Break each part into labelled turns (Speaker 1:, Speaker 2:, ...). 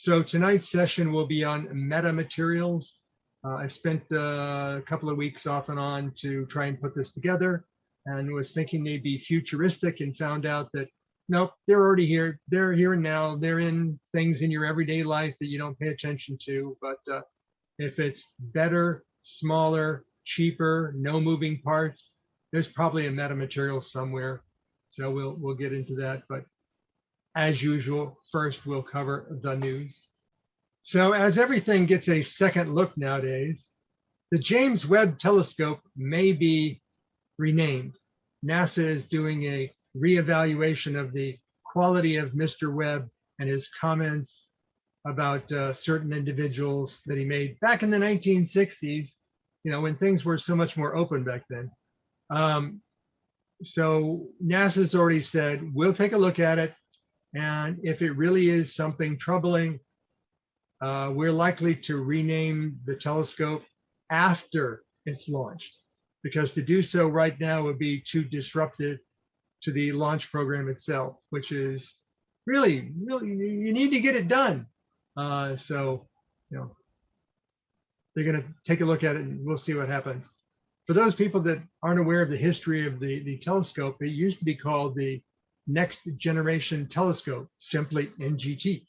Speaker 1: So tonight's session will be on metamaterials. I spent a couple of weeks off and on to try and put this together, and was thinking they'd be futuristic, and found out that nope, they're already here. They're here and now. They're in things in your everyday life that you don't pay attention to. But if it's better, smaller, cheaper, no moving parts, there's probably a metamaterial somewhere. So we'll get into that. But as usual, first we'll cover the news. So as everything gets a second look nowadays, the James Webb Telescope may be renamed. NASA is doing a reevaluation of the quality of Mr. Webb and his comments about certain individuals that he made back in the 1960s, you know, when things were so much more open back then. So NASA's already said, we'll take a look at it. And if it really is something troubling, we're likely to rename the telescope after it's launched, because to do so right now would be too disruptive to the launch program itself, which is really, you need to get it done. So, you know, they're going to take a look at it and we'll see what happens. For those people that aren't aware of the history of the telescope, it used to be called the Next Generation Telescope, simply NGT.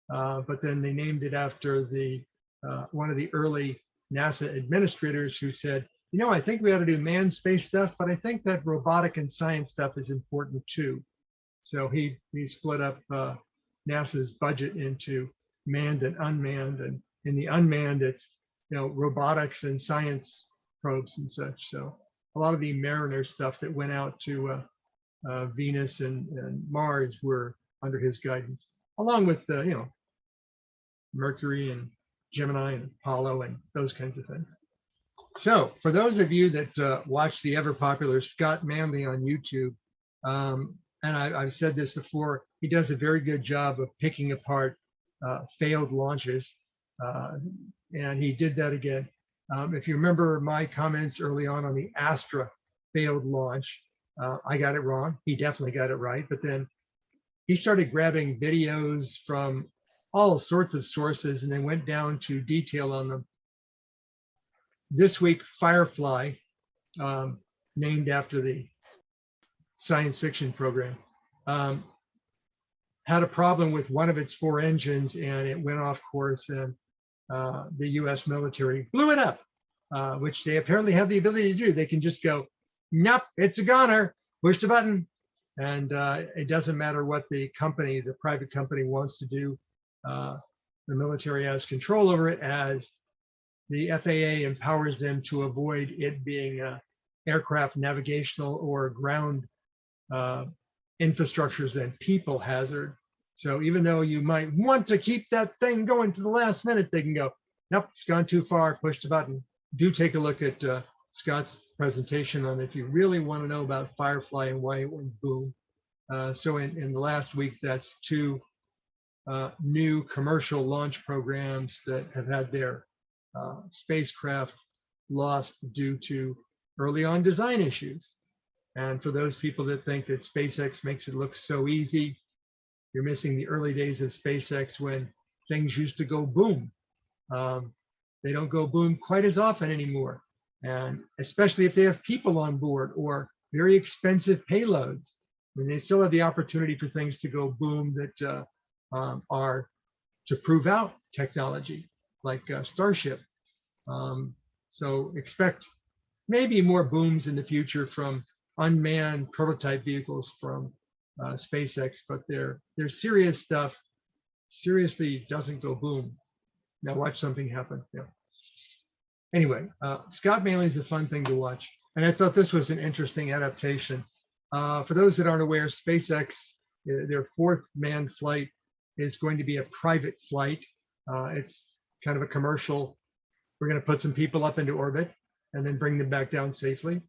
Speaker 1: But then they named it after the one of the early NASA administrators who said, you know, I think we ought to do manned space stuff, but I think that robotic and science stuff is important too. So he split up NASA's budget into manned and unmanned, and in the unmanned, it's, you know, robotics and science probes and such. So a lot of the Mariner stuff that went out to Venus and Mars were under his guidance, along with you know, Mercury and Gemini and Apollo and those kinds of things. So for those of you that watch the ever popular Scott Manley on YouTube, and I've said this before, he does a very good job of picking apart failed launches, and he did that again. If you remember my comments early on the Astra failed launch, I got it wrong. He definitely got it right. But then he started grabbing videos from all sorts of sources and then went down to detail on them. This week, Firefly, named after the science fiction program, had a problem with one of its 4 engines, and it went off course, and the US military blew it up, which they apparently have the ability to do. They can just go, nope, it's a goner, push the button. And it doesn't matter what the company, the private company, wants to do. The military has control over it, as the FAA empowers them to avoid it being a aircraft navigational or ground infrastructures and people hazard. So even though you might want to keep that thing going to the last minute, they can go, nope, it's gone too far, push the button. Do take a look at Scott's presentation on it if you really want to know about Firefly and why it went boom. So in the last week, that's 2 new commercial launch programs that have had their spacecraft lost due to early on design issues. And for those people that think that SpaceX makes it look so easy, you're missing the early days of SpaceX when things used to go boom. They don't go boom quite as often anymore. And especially if they have people on board or very expensive payloads, I mean, they still have the opportunity for things to go boom that are to prove out technology, like Starship. So expect maybe more booms in the future from unmanned prototype vehicles from SpaceX, but their serious stuff seriously doesn't go boom. Now watch something happen. Yeah. Anyway, Scott Manley is a fun thing to watch, and I thought this was an interesting adaptation. For those that aren't aware, SpaceX, their 4th manned flight is going to be a private flight. It's kind of a commercial. We're going to put some people up into orbit and then bring them back down safely.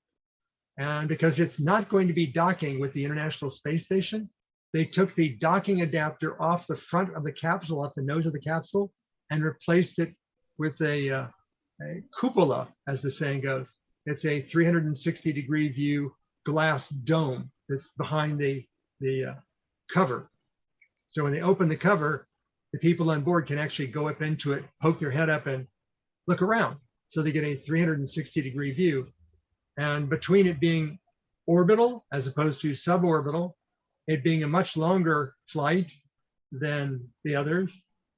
Speaker 1: And because it's not going to be docking with the International Space Station, they took the docking adapter off the front of the capsule, off the nose of the capsule, and replaced it with a cupola, as the saying goes. It's a 360-degree view glass dome that's behind the cover. So when they open the cover, the people on board can actually go up into it, poke their head up and look around. So they get a 360-degree view. And between it being orbital as opposed to suborbital, it being a much longer flight than the others,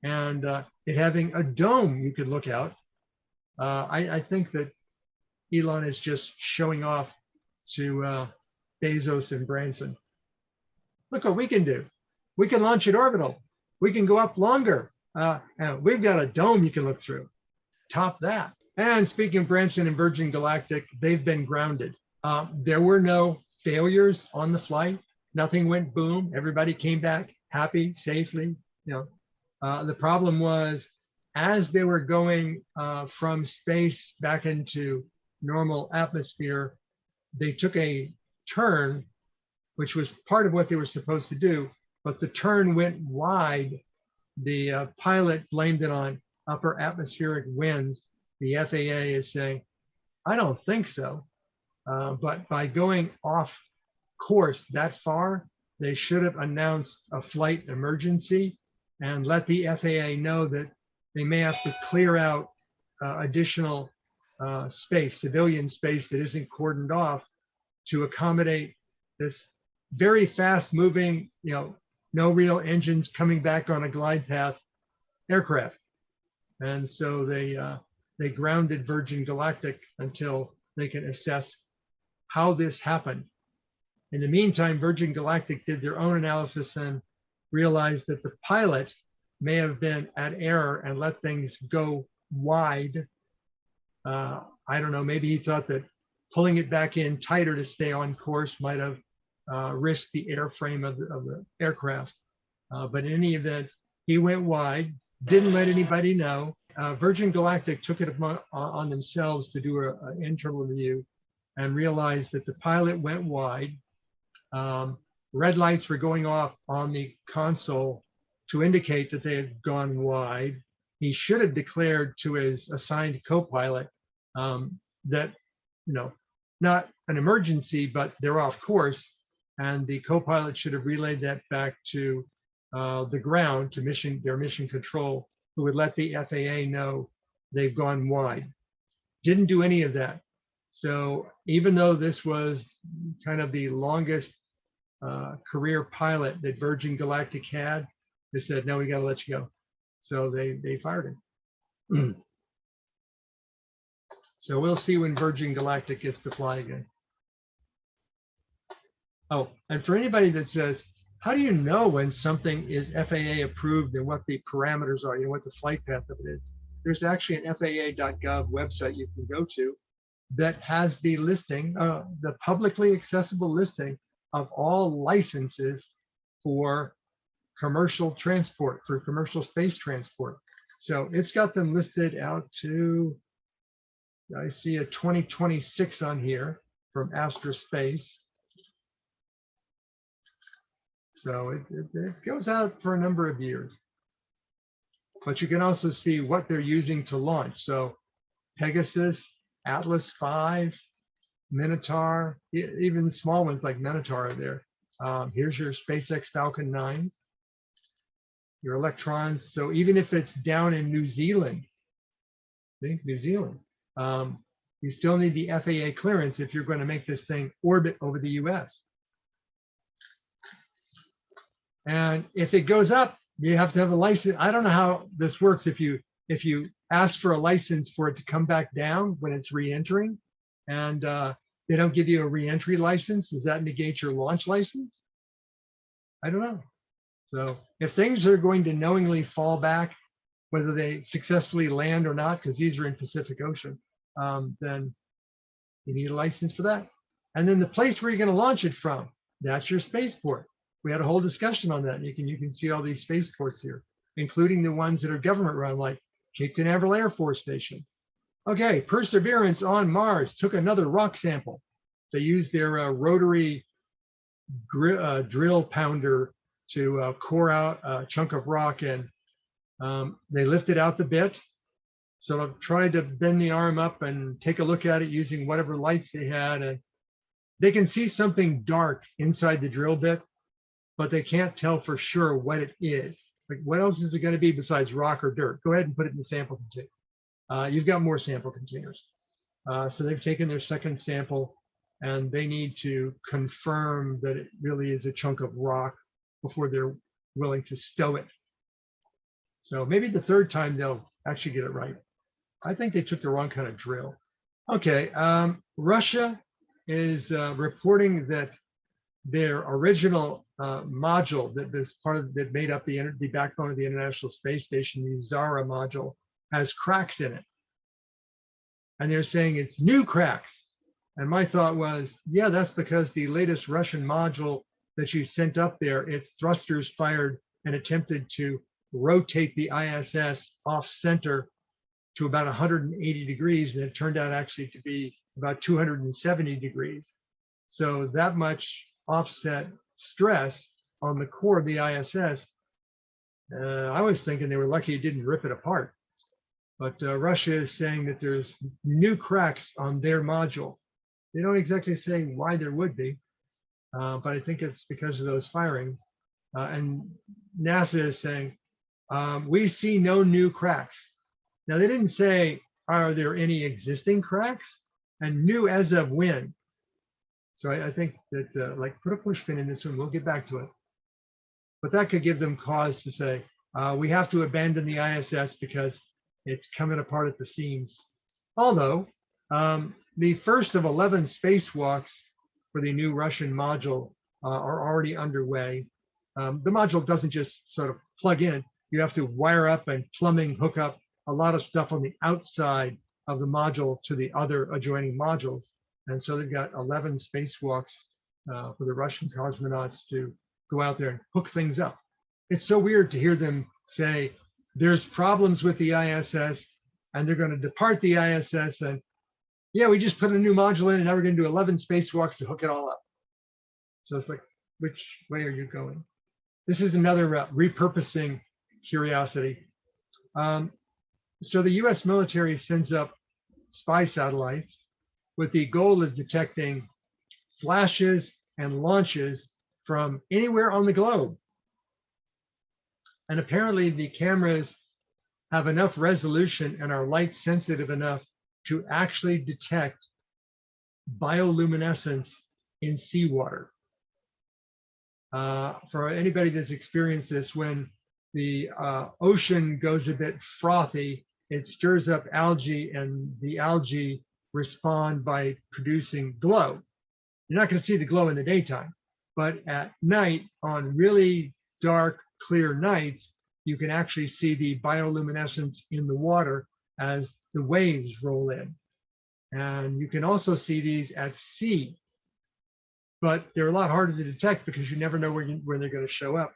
Speaker 1: and it having a dome you could look out, I think that Elon is just showing off to Bezos and Branson. Look what we can do. We can launch it orbital. We can go up longer. And we've got a dome you can look through. Top that. And speaking of Branson and Virgin Galactic, they've been grounded. There were no failures on the flight. Nothing went boom. Everybody came back happy, safely. The problem was, as they were going from space back into normal atmosphere, they took a turn, which was part of what they were supposed to do, but the turn went wide. The pilot blamed it on upper atmospheric winds. The FAA is saying, I don't think so. But by going off course that far, they should have announced a flight emergency and let the FAA know that they may have to clear out additional space, civilian space that isn't cordoned off, to accommodate this very fast moving, no real engines coming back on a glide path aircraft. And so they grounded Virgin Galactic until they can assess how this happened. In the meantime, Virgin Galactic did their own analysis and realized that the pilot may have been at error and let things go wide. I don't know, maybe he thought that pulling it back in tighter to stay on course might have risked the airframe of the aircraft. But in any event, he went wide, didn't let anybody know. Virgin Galactic took it on themselves to do an internal review and realized that the pilot went wide. Red lights were going off on the console to indicate that they had gone wide. He should have declared to his assigned co-pilot that, not an emergency, but they're off course. And the co-pilot should have relayed that back to the ground, to their mission control, who would let the FAA know they've gone wide. Didn't do any of that. So even though this was kind of the longest career pilot that Virgin Galactic had, they said, no, we got to let you go. So they fired him. So we'll see when Virgin Galactic gets to fly again. Oh, and for anybody that says, how do you know when something is FAA approved and what the parameters are, what the flight path of it is? There's actually an FAA.gov website you can go to that has the listing, the publicly accessible listing of all licenses for commercial transport, for commercial space transport. So it's got them listed out to, I see a 2026 on here from Astra Space. So it goes out for a number of years. But you can also see what they're using to launch. So Pegasus, Atlas V, Minotaur, even small ones like Minotaur are there. Here's your SpaceX Falcon 9, your Electrons. So even if it's down in New Zealand, you still need the FAA clearance if you're going to make this thing orbit over the US. And if it goes up, you have to have a license. I don't know how this works. If you ask for a license for it to come back down when it's re-entering, and they don't give you a re-entry license, does that negate your launch license? I don't know. So if things are going to knowingly fall back, whether they successfully land or not, because these are in Pacific Ocean, then you need a license for that. And then the place where you're going to launch it from, that's your spaceport. We had a whole discussion on that. You can see all these spaceports here, including the ones that are government run, like Cape Canaveral Air Force Station. Okay, Perseverance on Mars took another rock sample. They used their rotary drill pounder to core out a chunk of rock, and they lifted out the bit. So I tried to bend the arm up and take a look at it using whatever lights they had, and they can see something dark inside the drill bit, but they can't tell for sure what it is. Like, what else is it going to be besides rock or dirt? Go ahead and put it in the sample container. You've got more sample containers. So they've taken their second sample, and they need to confirm that it really is a chunk of rock before they're willing to stow it. So maybe the third time they'll actually get it right. I think they took the wrong kind of drill. Okay, Russia is reporting that their original module that made up the backbone of the International Space Station, the Zara module, has cracks in it. And they're saying it's new cracks. And my thought was, yeah, that's because the latest Russian module that you sent up there, its thrusters fired and attempted to rotate the ISS off center to about 180 degrees, and it turned out actually to be about 270 degrees. So that much offset stress on the core of the ISS. I was thinking they were lucky it didn't rip it apart. But Russia is saying that there's new cracks on their module. They don't exactly say why there would be, but I think it's because of those firings. And NASA is saying, we see no new cracks. Now, they didn't say, are there any existing cracks? And new as of when? So I think that, like, put a push pin in this one, we'll get back to it. But that could give them cause to say, we have to abandon the ISS because it's coming apart at the seams. Although, the first of 11 spacewalks for the new Russian module are already underway. The module doesn't just sort of plug in. You have to wire up and plumbing hook up a lot of stuff on the outside of the module to the other adjoining modules. And so they've got 11 spacewalks for the Russian cosmonauts to go out there and hook things up. It's so weird to hear them say there's problems with the ISS and they're going to depart the ISS, and yeah, we just put a new module in and now we're going to do 11 spacewalks to hook it all up. So it's like, which way are you going? This is another repurposing curiosity. So the US military sends up spy satellites with the goal of detecting flashes and launches from anywhere on the globe. And apparently the cameras have enough resolution and are light sensitive enough to actually detect bioluminescence in seawater. For anybody that's experienced this, when the ocean goes a bit frothy, it stirs up algae, and the algae respond by producing glow. You're not going to see the glow in the daytime, but at night, on really dark, clear nights, you can actually see the bioluminescence in the water as the waves roll in. And you can also see these at sea, but they're a lot harder to detect because you never know where they're going to show up.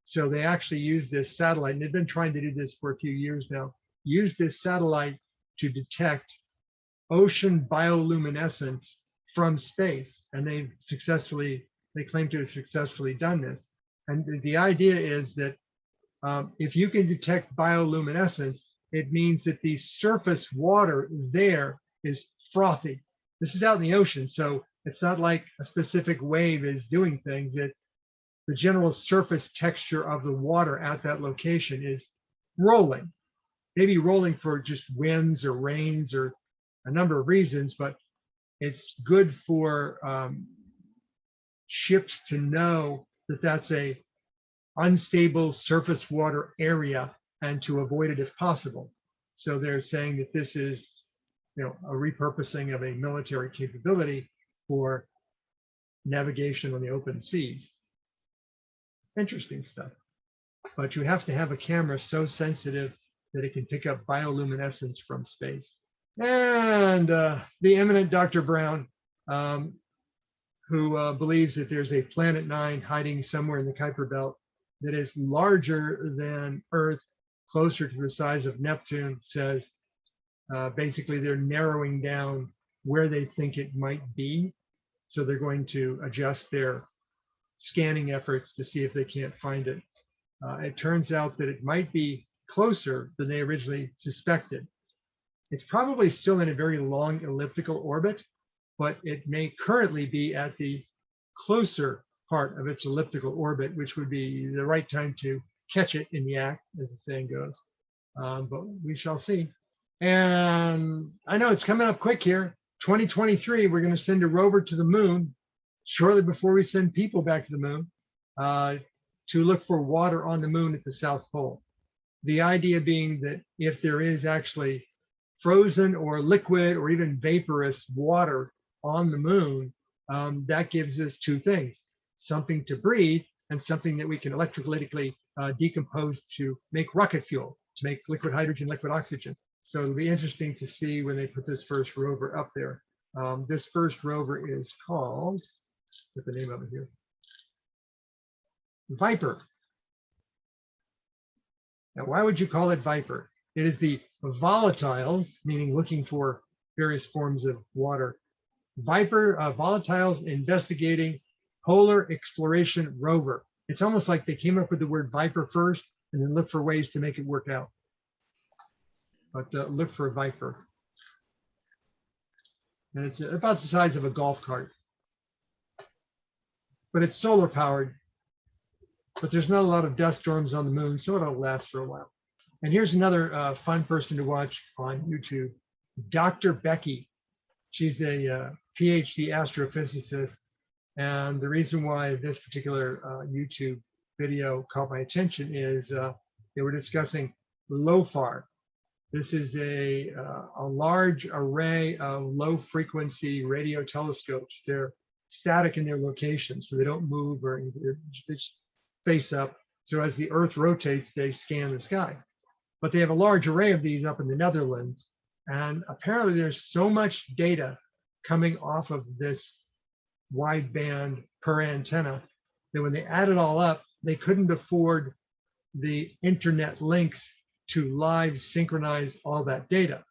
Speaker 1: So they actually use this satellite, and they've been trying to do this for a few years now, use this satellite to detect ocean bioluminescence from space. And they claim to have successfully done this. And the idea is that if you can detect bioluminescence, it means that the surface water there is frothy. This is out in the ocean, so it's not like a specific wave is doing things. It's the general surface texture of the water at that location is rolling. Maybe rolling for just winds or rains or a number of reasons, but it's good for ships to know that that's a unstable surface water area and to avoid it if possible. So they're saying that this is, a repurposing of a military capability for navigation on the open seas. Interesting stuff. But you have to have a camera so sensitive that it can pick up bioluminescence from space. And the eminent Dr. Brown, who believes that there's a Planet 9 hiding somewhere in the Kuiper Belt that is larger than Earth, closer to the size of Neptune, says basically they're narrowing down where they think it might be. So they're going to adjust their scanning efforts to see if they can't find it. It turns out that it might be closer than they originally suspected. It's probably still in a very long elliptical orbit, but it may currently be at the closer part of its elliptical orbit, which would be the right time to catch it in the act, as the saying goes. But we shall see. And I know it's coming up quick here. 2023, we're going to send a rover to the moon shortly before we send people back to the moon to look for water on the moon at the South Pole. The idea being that if there is actually frozen or liquid or even vaporous water on the moon, that gives us two things: something to breathe and something that we can electrolytically decompose to make rocket fuel, to make liquid hydrogen, liquid oxygen. So it'll be interesting to see when they put this first rover up there. This first rover is called, get the name of it here, Viper. Now, why would you call it Viper? It is the volatiles, meaning looking for various forms of water. Viper Volatiles Investigating Polar Exploration Rover. It's almost like they came up with the word Viper first and then looked for ways to make it work out. But look for Viper. And it's about the size of a golf cart. But it's solar powered. But there's not a lot of dust storms on the moon, so it'll last for a while. And here's another fun person to watch on YouTube, Dr. Becky. She's a PhD astrophysicist. And the reason why this particular YouTube video caught my attention is they were discussing LOFAR. This is a large array of low frequency radio telescopes. They're static in their location, so they don't move or they just face up. So as the Earth rotates, they scan the sky. But they have a large array of these up in the Netherlands. And apparently there's so much data coming off of this wideband per antenna that when they add it all up, they couldn't afford the internet links to live synchronize all that data.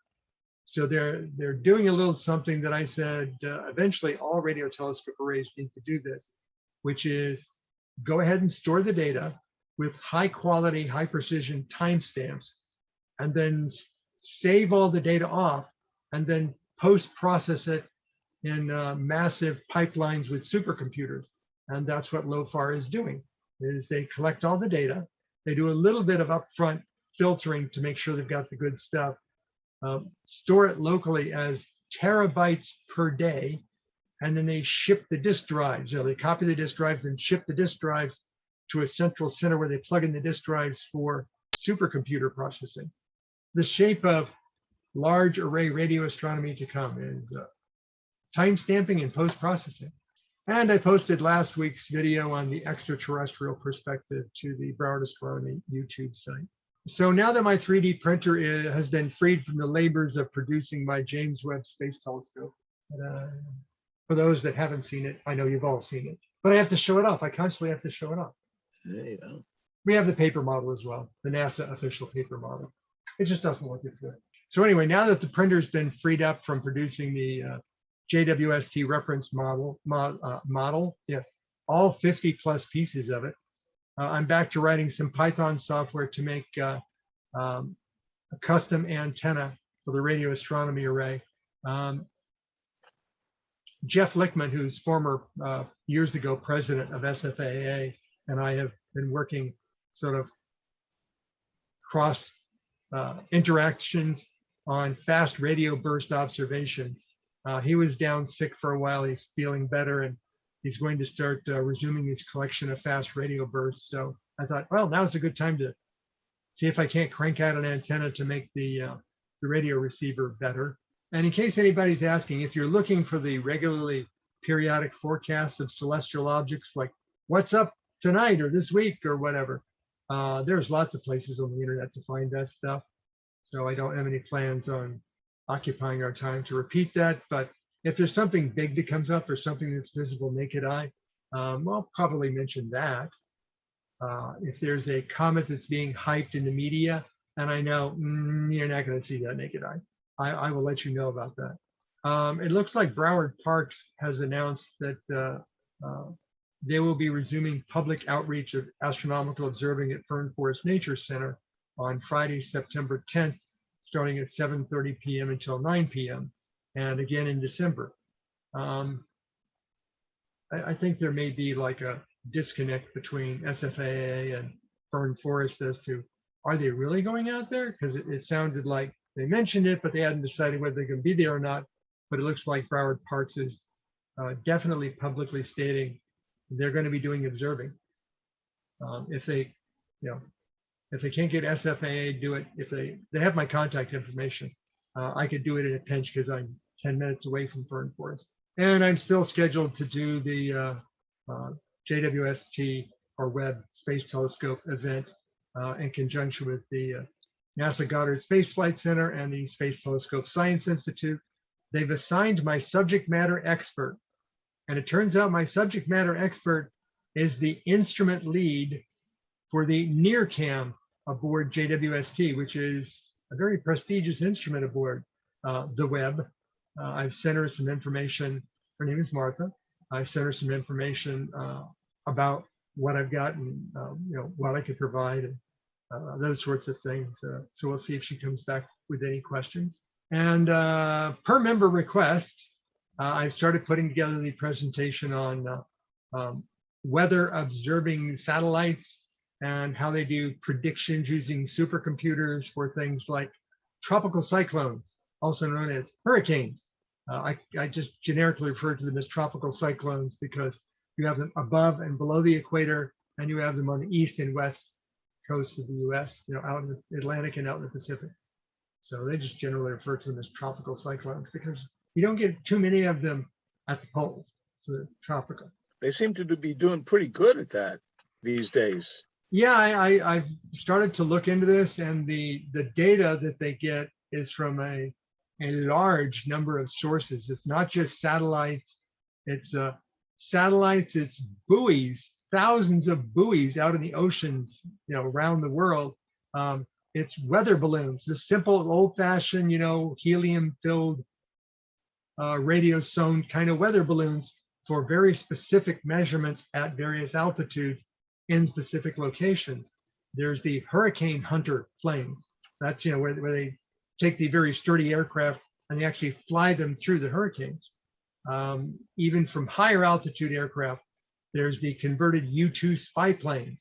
Speaker 1: So they're doing a little something that I said eventually all radio telescope arrays need to do this, which is go ahead and store the data with high quality, high precision timestamps, and then save all the data off, and then post-process it in massive pipelines with supercomputers. And that's what LOFAR is doing, is they collect all the data. They do a little bit of upfront filtering to make sure they've got the good stuff, store it locally as terabytes per day, and then they ship the disk drives. They copy the disk drives and ship the disk drives to a central center where they plug in the disk drives for supercomputer processing. The shape of large array radio astronomy to come is time stamping and post-processing. And I posted last week's video on the extraterrestrial perspective to the Broward Astronomy YouTube site. So now that my 3D printer has been freed from the labors of producing my James Webb Space Telescope, for those that haven't seen it, I know you've all seen it, but I have to show it off. I constantly have to show it off.
Speaker 2: There you go.
Speaker 1: We have the paper model as well, the NASA official paper model. It just doesn't look as good. So anyway, now that the printer's been freed up from producing the JWST reference model, yes, all 50 plus pieces of it, I'm back to writing some Python software to make a custom antenna for the radio astronomy array. Jeff Lichtman, who's former years ago president of SFAA, and I have been working sort of cross interactions on fast radio burst observations. He was down sick for a while. He's feeling better, and he's going to start resuming his collection of fast radio bursts. So I thought, well, now's a good time to see if I can't crank out an antenna to make the radio receiver better. And in case anybody's asking, if you're looking for the regularly periodic forecasts of celestial objects, like what's up tonight or this week or whatever, there's lots of places on the internet to find that stuff. So I don't have any plans on occupying our time to repeat that. But if there's something big that comes up or something that's visible naked eye, I'll probably mention that. If there's a comet that's being hyped in the media, and I know you're not going to see that naked eye, I will let you know about that. It looks like Broward Parks has announced that they will be resuming public outreach of astronomical observing at Fern Forest Nature Center on Friday, September 10th, starting at 7:30 p.m. until 9 p.m. and again in December. I think there may be like a disconnect between SFAA and fern forest as to, are they really going out there? Because it sounded like they mentioned it, but they hadn't decided whether they're going to be there or not. But it looks like Broward Parks is definitely publicly stating they're going to be doing observing. If they, if they can't get SFAA, do it. If they have my contact information, I could do it in a pinch because I'm 10 minutes away from fern forest. And I'm still scheduled to do the JWST or Webb Space Telescope event in conjunction with the NASA Goddard Space Flight Center and the Space Telescope Science Institute. They've assigned my subject matter expert. And it turns out my subject matter expert is the instrument lead for the NIRCam aboard JWST, which is a very prestigious instrument aboard the Webb. I've sent her some information. Her name is Martha. I sent her some information about what I've got and what I could provide and those sorts of things. So we'll see if she comes back with any questions. And per member request, I started putting together the presentation on weather observing satellites and how they do predictions using supercomputers for things like tropical cyclones, also known as hurricanes. I just generically refer to them as tropical cyclones because you have them above and below the equator, and you have them on the east and west coast of the U.S., out in the Atlantic and out in the Pacific. So they just generally refer to them as tropical cyclones because you don't get too many of them at the poles. So they're tropical.
Speaker 2: They seem to be doing pretty good at that these days.
Speaker 1: Yeah, I've started to look into this, and the data that they get is from a large number of sources. It's not just satellites. It's it's buoys, thousands of buoys out in the oceans, around the world. It's weather balloons, the simple old-fashioned, helium-filled radiosonde kind of weather balloons for very specific measurements at various altitudes in specific locations. There's the hurricane hunter planes. That's where they take the very sturdy aircraft and they actually fly them through the hurricanes. Even from higher altitude aircraft, there's the converted U-2 spy planes.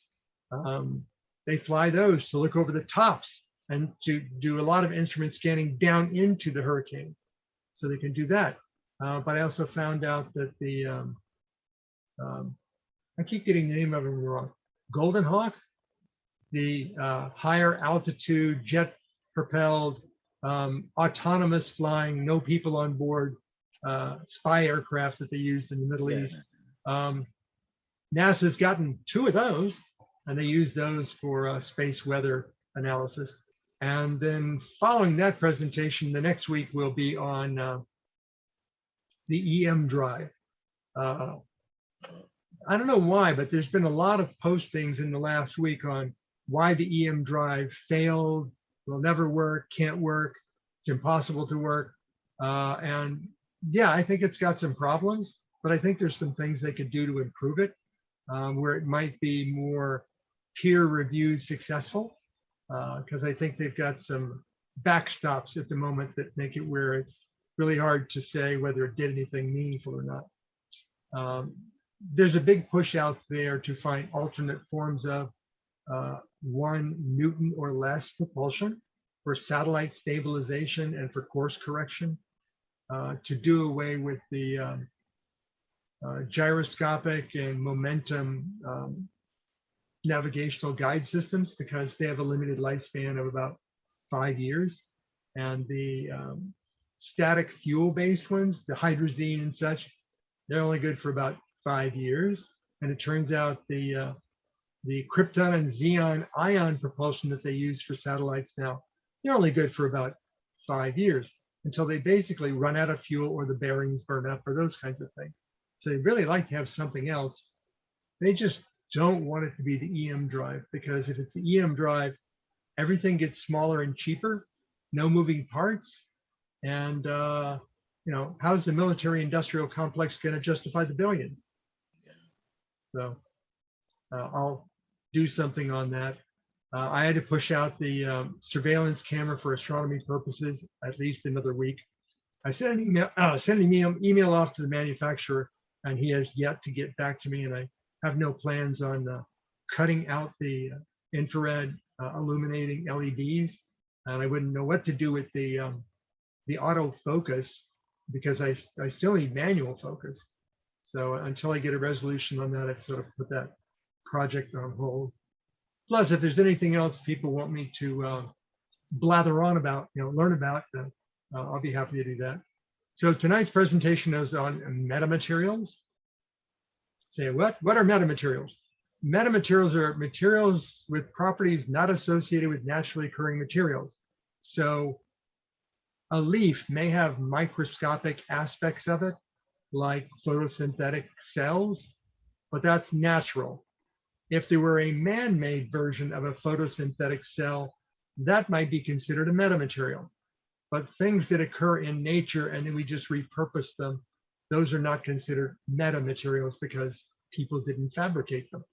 Speaker 1: They fly those to look over the tops and to do a lot of instrument scanning down into the hurricanes. So they can do that. But I also found out that the, I keep getting the name of them wrong, Golden Hawk, the higher altitude jet propelled autonomous flying, no people on board spy aircraft that they used in the Middle East. NASA's gotten 2 of those, and they use those for space weather analysis. And then following that presentation, the next week will be on the EM drive. I don't know why, but there's been a lot of postings in the last week on why the EM drive failed, will never work, can't work, it's impossible to work. And yeah, I think it's got some problems, but I think there's some things they could do to improve it, where it might be more peer reviewed successful, because I think they've got some backstops at the moment that make it where it's really hard to say whether it did anything meaningful or not. There's a big push out there to find alternate forms of 1 Newton or less propulsion for satellite stabilization and for course correction, to do away with the gyroscopic and momentum navigational guide systems, because they have a limited lifespan of about 5 years. And the static fuel-based ones, the hydrazine and such, they're only good for about 5 years. And it turns out the krypton and xenon ion propulsion that they use for satellites now, they're only good for about 5 years until they basically run out of fuel or the bearings burn up or those kinds of things. So they really like to have something else. They just don't want it to be the EM drive, because if it's the EM drive, everything gets smaller and cheaper, no moving parts. And, how's the military industrial complex going to justify the billions? So I'll do something on that. I had to push out the surveillance camera for astronomy purposes at least another week. I sent an email off to the manufacturer, and he has yet to get back to me, and I have no plans on cutting out the infrared illuminating LEDs, and I wouldn't know what to do with the autofocus because I still need manual focus. So until I get a resolution on that, I've sort of put that project on hold. Plus, if there's anything else people want me to blather on about, learn about, I'll be happy to do that. So tonight's presentation is on metamaterials. Say what? What are metamaterials? Metamaterials are materials with properties not associated with naturally occurring materials. So a leaf may have microscopic aspects of it, like photosynthetic cells, but that's natural. If there were a man-made version of a photosynthetic cell, that might be considered a metamaterial. But things that occur in nature and then we just repurpose them, those are not considered metamaterials because people didn't fabricate them.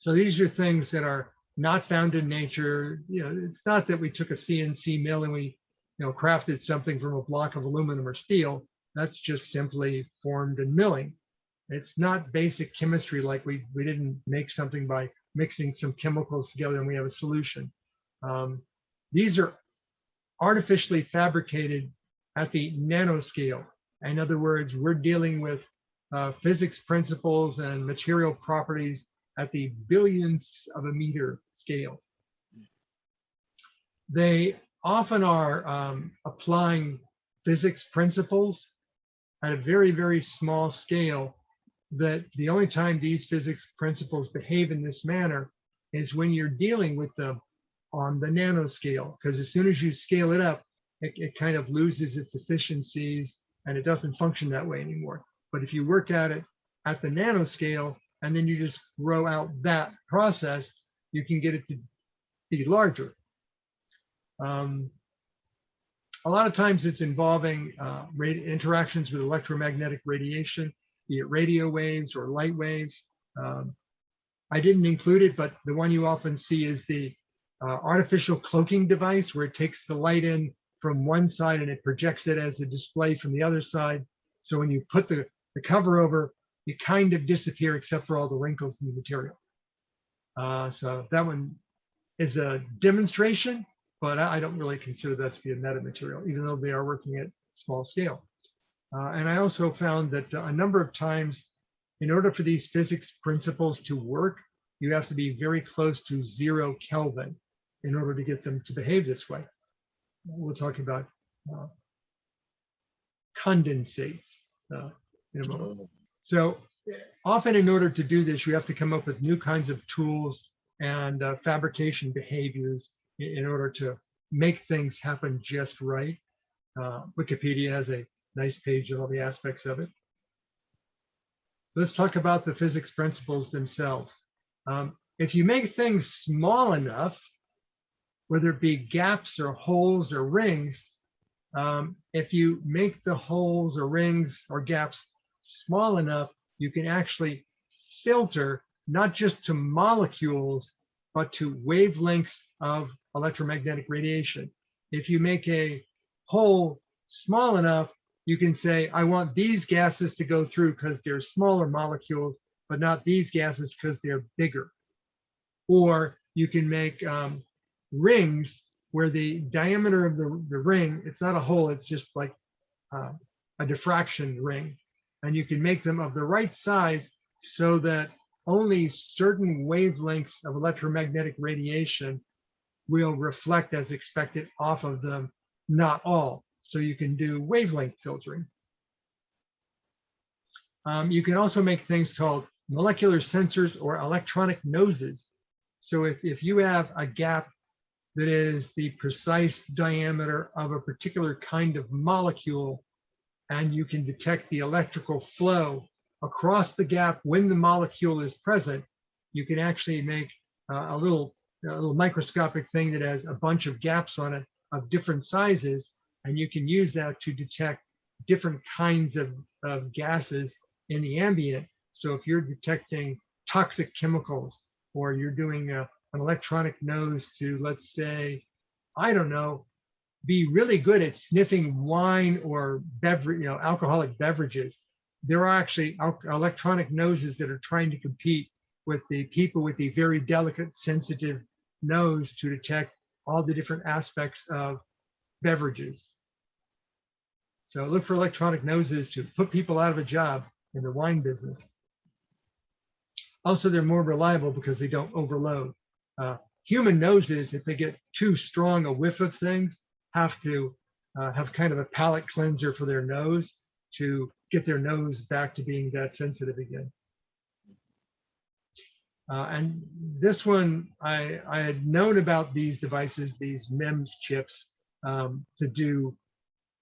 Speaker 1: So these are things that are not found in nature. It's not that we took a CNC mill and we, crafted something from a block of aluminum or steel. That's just simply formed and milling. It's not basic chemistry like we didn't make something by mixing some chemicals together and we have a solution. These are artificially fabricated at the nanoscale. In other words, we're dealing with physics principles and material properties at the billionths of a meter scale. They often are applying physics principles at a very, very small scale, that the only time these physics principles behave in this manner is when you're dealing with them on the nanoscale, because as soon as you scale it up, it kind of loses its efficiencies and it doesn't function that way anymore. But if you work at it at the nanoscale and then you just grow out that process, you can get it to be larger. A lot of times it's involving interactions with electromagnetic radiation, be it radio waves or light waves. I didn't include it, but the one you often see is the artificial cloaking device, where it takes the light in from one side and it projects it as a display from the other side. So when you put the cover over, you kind of disappear except for all the wrinkles in the material. So that one is a demonstration, but I don't really consider that to be a metamaterial, even though they are working at small scale. And I also found that a number of times, in order for these physics principles to work, you have to be very close to 0 Kelvin in order to get them to behave this way. We'll talk about condensates in a moment. So often in order to do this, you have to come up with new kinds of tools and fabrication behaviors in order to make things happen just right. Wikipedia has a nice page of all the aspects of it. Let's talk about the physics principles themselves. If you make things small enough, whether it be gaps or holes or rings, if you make the holes or rings or gaps small enough, you can actually filter not just to molecules, but to wavelengths of electromagnetic radiation. If you make a hole small enough, you can say, I want these gases to go through because they're smaller molecules, but not these gases because they're bigger. Or you can make rings where the diameter of the ring, it's not a hole, it's just like a diffraction ring. And you can make them of the right size so that only certain wavelengths of electromagnetic radiation will reflect as expected off of them, not all. So you can do wavelength filtering. You can also make things called molecular sensors or electronic noses. So if you have a gap that is the precise diameter of a particular kind of molecule, and you can detect the electrical flow across the gap when the molecule is present, you can actually make a little microscopic thing that has a bunch of gaps on it of different sizes, and you can use that to detect different kinds of gases in the ambient. So if you're detecting toxic chemicals, or you're doing an electronic nose to, let's say, I don't know, be really good at sniffing wine or beverage, alcoholic beverages, there are actually electronic noses that are trying to compete with the people with the very delicate, sensitive nose to detect all the different aspects of beverages. So look for electronic noses to put people out of a job in the wine business. Also, they're more reliable because they don't overload. Human noses, if they get too strong a whiff of things, have to have kind of a palate cleanser for their nose to get their nose back to being that sensitive again. And this one, I had known about these devices, these MEMS chips, to do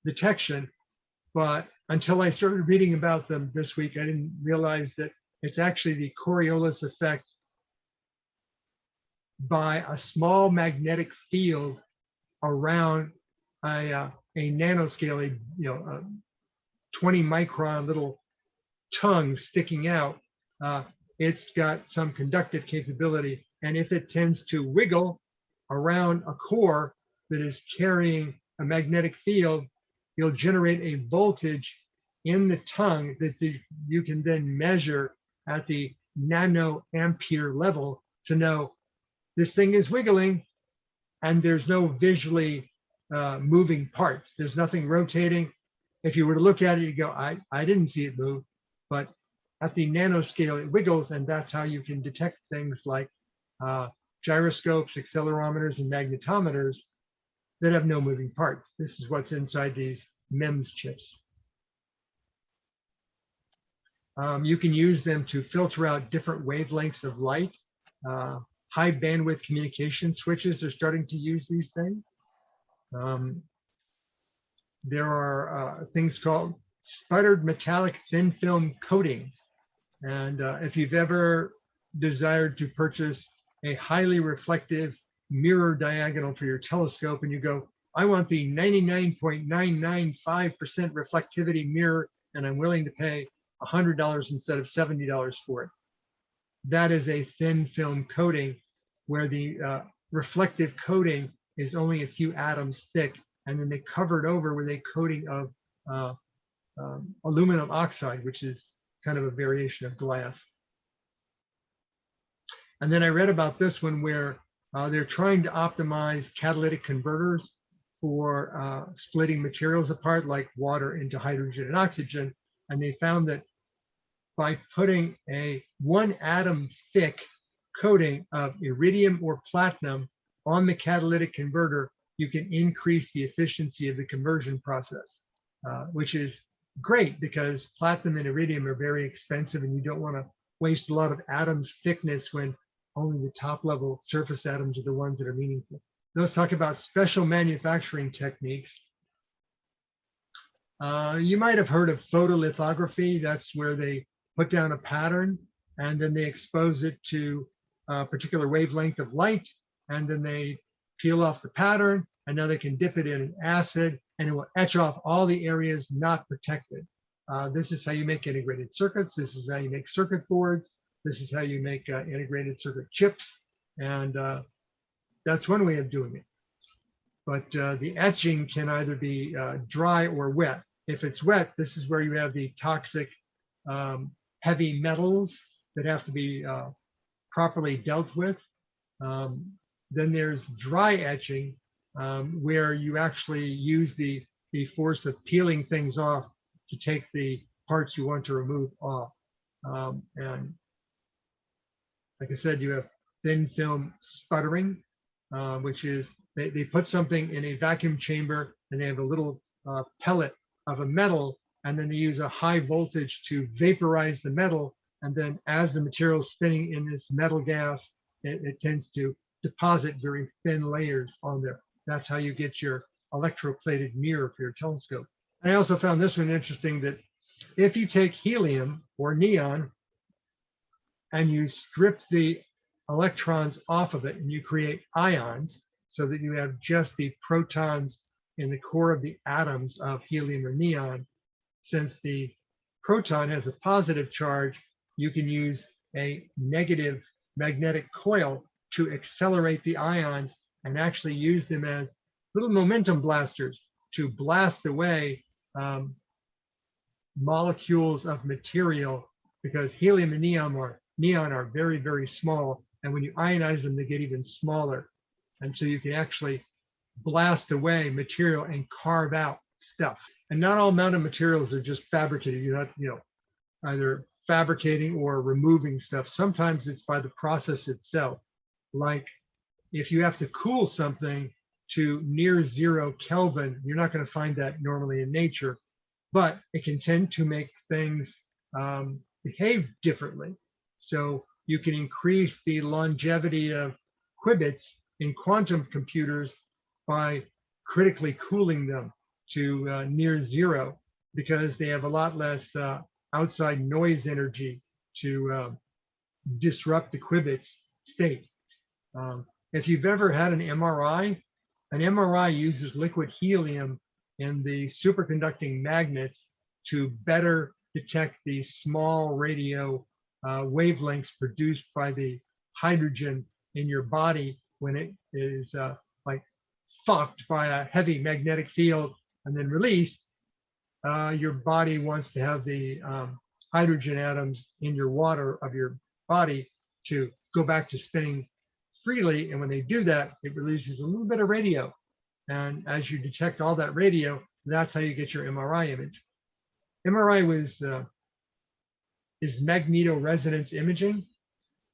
Speaker 1: detection, but until I started reading about them this week, I didn't realize that it's actually the Coriolis effect by a small magnetic field around a nanoscale, a 20 micron little tongue sticking out. It's got some conductive capability, and if it tends to wiggle around a core that is carrying a magnetic field, you'll generate a voltage in the tongue that you can then measure at the nanoampere level to know this thing is wiggling and there's no visually moving parts. There's nothing rotating. If you were to look at it, you go, I didn't see it move, but at the nanoscale, it wiggles, and that's how you can detect things like gyroscopes, accelerometers, and magnetometers that have no moving parts. This is what's inside these MEMS chips. You can use them to filter out different wavelengths of light. High bandwidth communication switches are starting to use these things. There are things called sputtered metallic thin film coatings. And if you've ever desired to purchase a highly reflective mirror diagonal for your telescope and you go, I want the 99.995% reflectivity mirror and I'm willing to pay $100 instead of $70 for it. That is a thin film coating where the reflective coating is only a few atoms thick, and then they cover it over with a coating of aluminum oxide, which is kind of a variation of glass. And then I read about this one where they're trying to optimize catalytic converters for splitting materials apart like water into hydrogen and oxygen. And they found that by putting a 1 atom thick coating of iridium or platinum on the catalytic converter, you can increase the efficiency of the conversion process, which is great because platinum and iridium are very expensive and you don't want to waste a lot of atoms thickness when only the top level surface atoms are the ones that are meaningful. Let's talk about special manufacturing techniques. You might have heard of photolithography. That's where they put down a pattern and then they expose it to a particular wavelength of light, and then they peel off the pattern, and now they can dip it in an acid and it will etch off all the areas not protected. This is how you make integrated circuits. This is how you make circuit boards. This is how you make integrated circuit chips. And that's one way of doing it. But the etching can either be dry or wet. If it's wet, this is where you have the toxic heavy metals that have to be properly dealt with. Then there's dry etching, where you actually use the force of peeling things off to take the parts you want to remove off. And like I said, you have thin film sputtering, which is they put something in a vacuum chamber and they have a little pellet of a metal, and then they use a high voltage to vaporize the metal. And then as the material is spinning in this metal gas, it tends to deposit very thin layers on there. That's how you get your electroplated mirror for your telescope. And I also found this one interesting, that if you take helium or neon and you strip the electrons off of it and you create ions so that you have just the protons in the core of the atoms of helium or neon, since the proton has a positive charge, you can use a negative magnetic coil to accelerate the ions and actually use them as little momentum blasters to blast away molecules of material, because helium and neon are neon are very, very small. And when you ionize them, they get even smaller. And so you can actually blast away material and carve out stuff. And not all materials are just fabricated. You have, either fabricating or removing stuff. Sometimes it's by the process itself. Like if you have to cool something to near 0 Kelvin, you're not going to find that normally in nature, but it can tend to make things behave differently. So you can increase the longevity of qubits in quantum computers by critically cooling them to near 0, because they have a lot less outside noise energy to disrupt the qubit's state. If you've ever had an MRI uses liquid helium in the superconducting magnets to better detect the small radio wavelengths produced by the hydrogen in your body when it is like fucked by a heavy magnetic field and then released. Your body wants to have the hydrogen atoms in your water of your body to go back to spinning freely. And when they do that, it releases a little bit of radio. And as you detect all that radio, that's how you get your MRI image. MRI is magnetoresonance imaging,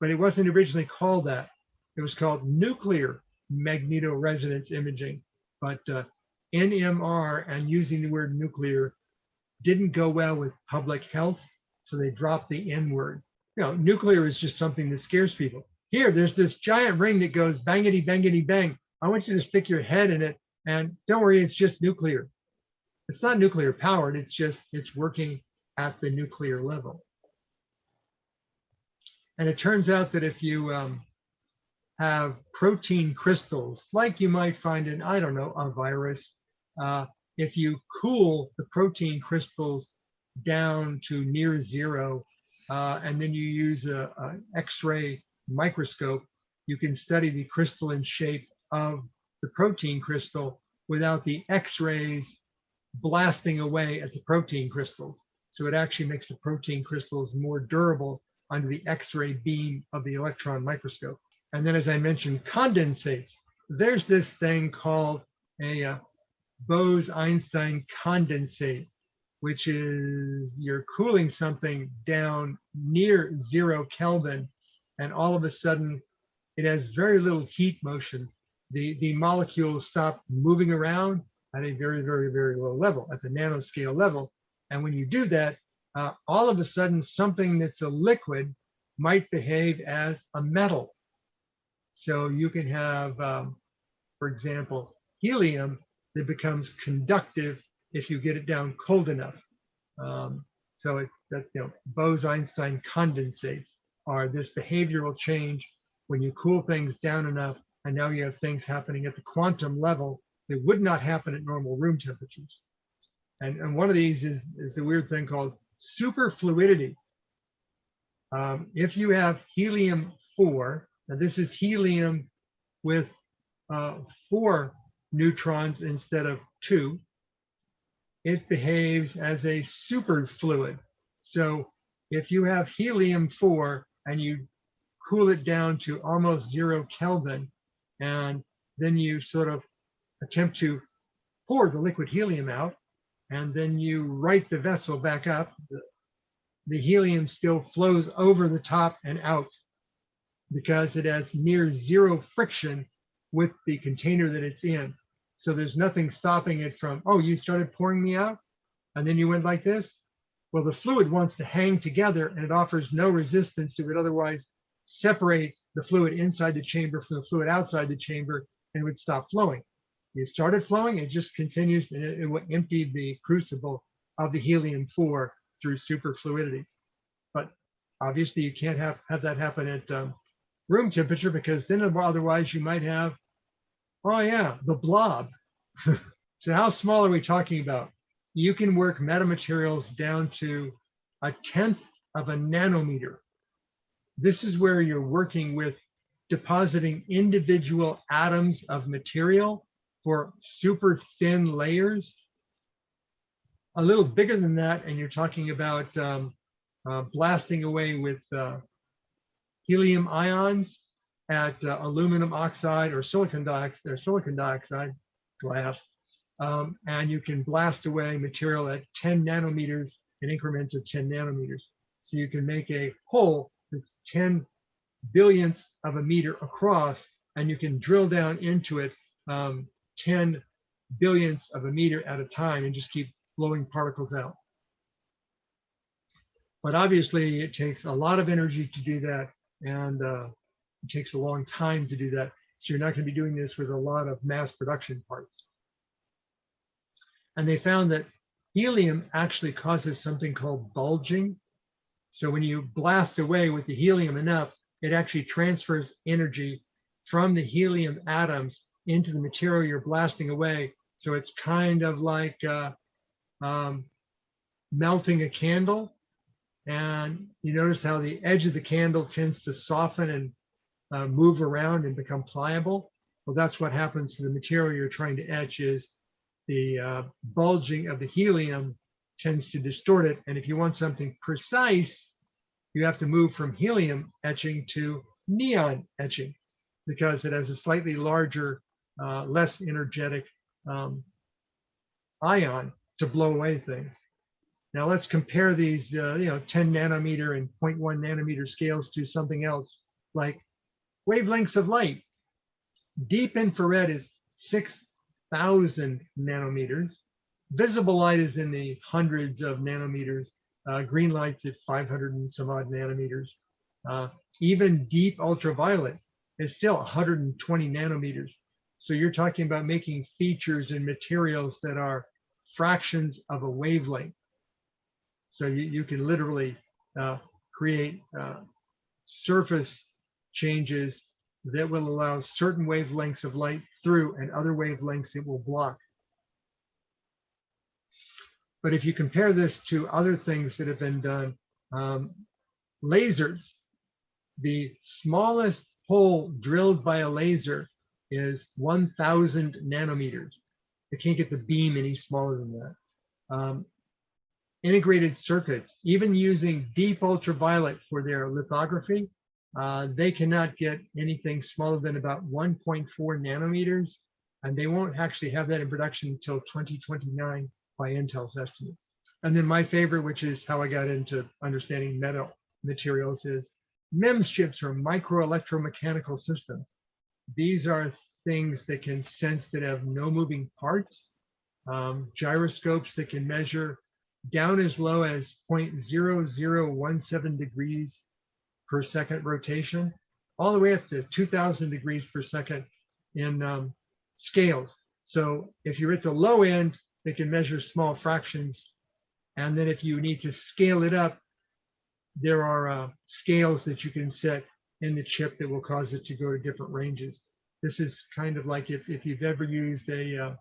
Speaker 1: but it wasn't originally called that. It was called nuclear magnetoresonance imaging. But NMR and using the word nuclear didn't go well with public health, so they dropped the N word. Nuclear is just something that scares people. Here, there's this giant ring that goes bangity, bangity, bang. I want you to stick your head in it, and don't worry, it's just nuclear. It's not nuclear powered, it's working at the nuclear level. And it turns out that if you have protein crystals, like you might find in, I don't know, a virus, if you cool the protein crystals down to near 0, and then you use an X-ray microscope, you can study the crystalline shape of the protein crystal without the X-rays blasting away at the protein crystals. So it actually makes the protein crystals more durable under the X-ray beam of the electron microscope. And then, as I mentioned, condensates. There's this thing called a Bose-Einstein condensate, which is you're cooling something down near 0 Kelvin, and all of a sudden it has very little heat motion. The molecules stop moving around at a very, very, very low level, at the nanoscale level. And when you do that, all of a sudden something that's a liquid might behave as a metal. So you can have, for example, helium that becomes conductive if you get it down cold enough. So Bose-Einstein condensates are this behavioral change when you cool things down enough, and now you have things happening at the quantum level that would not happen at normal room temperatures. And one of these is the weird thing called superfluidity. If you have helium-4, now this is helium with 4 neutrons instead of 2, it behaves as a superfluid. So if you have helium-4 and you cool it down to almost 0 Kelvin, and then you sort of attempt to pour the liquid helium out, and then you right the vessel back up, the helium still flows over the top and out because it has near 0 friction with the container that it's in. So there's nothing stopping it from, oh, you started pouring me out and then you went like this? Well, the fluid wants to hang together and it offers no resistance to it. Otherwise, separate the fluid inside the chamber from the fluid outside the chamber and it would stop flowing. You started flowing, it just continues and it will empty the crucible of the helium-4 through superfluidity. But obviously you can't have that happen at room temperature, because then otherwise you might have, oh yeah, the blob. So how small are we talking about? You can work metamaterials down to 1/10 of a nanometer. This is where you're working with depositing individual atoms of material for super thin layers. A little bigger than that, and you're talking about blasting away with helium ions at aluminum oxide or silicon dioxide glass, and you can blast away material at 10 nanometers in increments of 10 nanometers. So you can make a hole that's 10 billionths of a meter across, and you can drill down into it 10 billionths of a meter at a time and just keep blowing particles out. But obviously, it takes a lot of energy to do that, and it takes a long time to do that. So you're not going to be doing this with a lot of mass production parts. And they found that helium actually causes something called bulging. So when you blast away with the helium enough, it actually transfers energy from the helium atoms into the material you're blasting away. So it's kind of like melting a candle. And you notice how the edge of the candle tends to soften and move around and become pliable. Well, that's what happens to the material you're trying to etch. Is the bulging of the helium tends to distort it. And if you want something precise, you have to move from helium etching to neon etching, because it has a slightly larger, less energetic ion to blow away things. Now let's compare these 10 nanometer and 0.1 nanometer scales to something else like wavelengths of light. Deep infrared is 6,000 nanometers. Visible light is in the hundreds of nanometers. Green light's at 500 and some odd nanometers. Even deep ultraviolet is still 120 nanometers. So you're talking about making features in materials that are fractions of a wavelength. So you can literally create surface changes that will allow certain wavelengths of light through and other wavelengths it will block. But if you compare this to other things that have been done, lasers, the smallest hole drilled by a laser is 1,000 nanometers. They can't get the beam any smaller than that. Integrated circuits, even using deep ultraviolet for their lithography, they cannot get anything smaller than about 1.4 nanometers, and they won't actually have that in production until 2029 by Intel's estimates. And then my favorite, which is how I got into understanding metal materials, is MEMS chips, or microelectromechanical systems. These are things that can sense that have no moving parts, gyroscopes that can measure down as low as 0.0017 degrees per second rotation, all the way up to 2,000 degrees per second in scales. So if you're at the low end, they can measure small fractions. And then if you need to scale it up, there are scales that you can set in the chip that will cause it to go to different ranges. This is kind of like if you've ever used a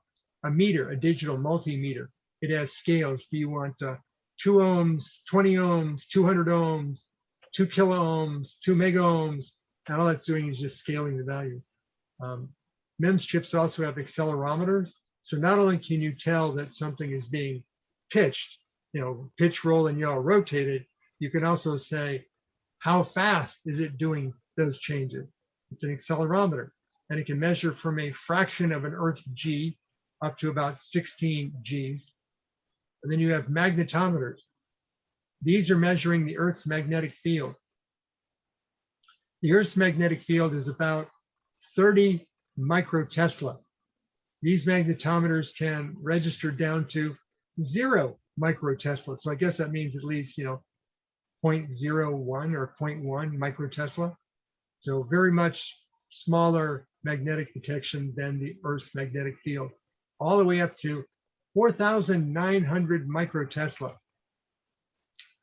Speaker 1: meter, a digital multimeter. It has scales. Do you want 2 ohms, 20 ohms, 200 ohms, 2 kilo ohms, 2 mega ohms? And all that's doing is just scaling the values. MEMS chips also have accelerometers. So not only can you tell that something is being pitched, pitch, roll, and yaw rotated, you can also say, how fast is it doing those changes? It's an accelerometer, and it can measure from a fraction of an Earth G up to about 16 Gs. And then you have magnetometers. These are measuring the Earth's magnetic field. The Earth's magnetic field is about 30 microtesla. These magnetometers can register down to 0 microtesla. So I guess that means at least, 0.01 or 0.1 microtesla. So very much smaller magnetic detection than the Earth's magnetic field, all the way up to 4,900 microtesla.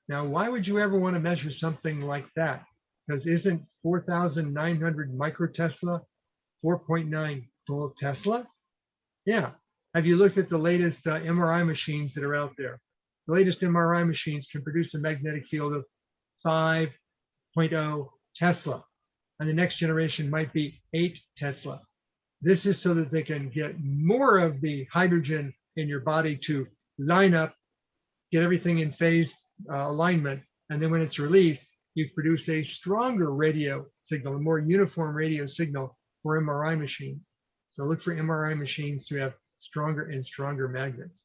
Speaker 1: Now, why would you ever want to measure something like that? Because isn't 4,900 microtesla 4.9 full Tesla? Yeah. Have you looked at the latest MRI machines that are out there? The latest MRI machines can produce a magnetic field of 5.0 Tesla. And the next generation might be 8 Tesla. This is so that they can get more of the hydrogen in your body to line up, get everything in phase alignment, and then when it's released, you produce a stronger radio signal, a more uniform radio signal for MRI machines. So look for MRI machines to have stronger and stronger magnets.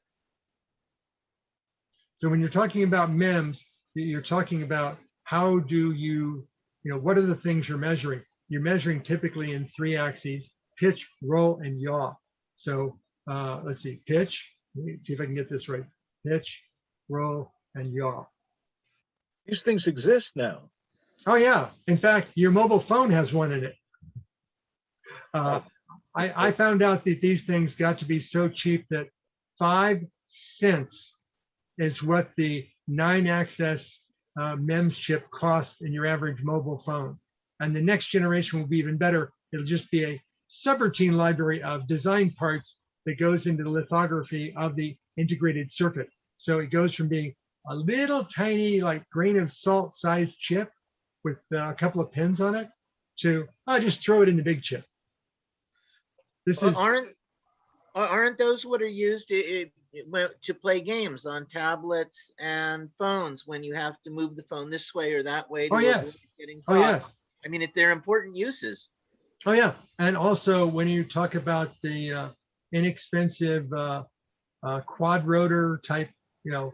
Speaker 1: So when you're talking about MEMS, you're talking about how do you, what are the things you're measuring? You're measuring typically in 3 axes: pitch, roll, and yaw. So let's see, pitch, let me see if I can get this right. Pitch, roll, and yaw.
Speaker 2: These things exist now.
Speaker 1: Oh yeah, in fact, your mobile phone has one in it. I found out that these things got to be so cheap that 5 cents is what the 9-axis MEMS chip costs in your average mobile phone. And the next generation will be even better. It'll just be a subroutine library of design parts that goes into the lithography of the integrated circuit. So it goes from being a little tiny, like grain of salt sized chip with a couple of pins on it to, just throw it in the big chip. This is
Speaker 3: Aren't those what are used to play games on tablets and phones when you have to move the phone this way or that way to avoid getting caught?
Speaker 1: Oh yes.
Speaker 3: I mean, they're important uses.
Speaker 1: Oh yeah, and also when you talk about the inexpensive quad rotor type,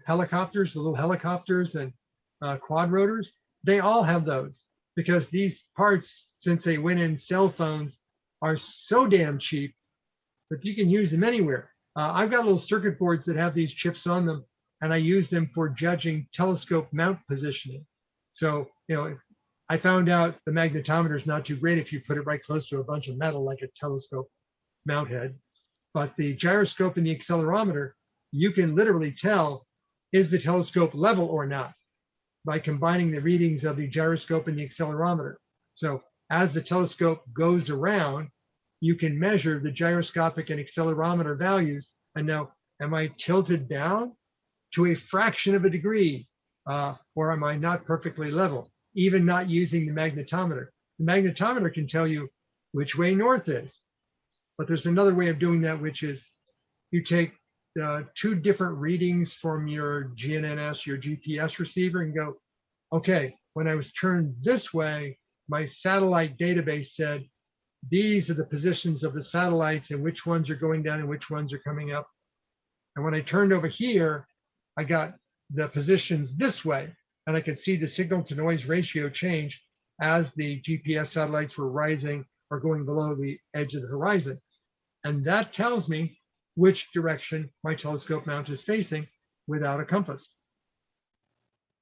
Speaker 1: helicopters, the little helicopters and quad rotors, they all have those, because these parts, since they went in cell phones, are so damn cheap that you can use them anywhere. I've got little circuit boards that have these chips on them, and I use them for judging telescope mount positioning. So, I found out the magnetometer is not too great if you put it right close to a bunch of metal like a telescope mount head. But the gyroscope and the accelerometer, you can literally tell, is the telescope level or not by combining the readings of the gyroscope and the accelerometer. So as the telescope goes around, you can measure the gyroscopic and accelerometer values and know, am I tilted down to a fraction of a degree, or am I not perfectly level, even not using the magnetometer? The magnetometer can tell you which way north is. But there's another way of doing that, which is you take 2 different readings from your GNSS, your GPS receiver, and go, okay, when I was turned this way, my satellite database said, these are the positions of the satellites and which ones are going down and which ones are coming up. And when I turned over here, I got the positions this way, and I could see the signal to noise ratio change as the GPS satellites were rising or going below the edge of the horizon. And that tells me which direction my telescope mount is facing without a compass.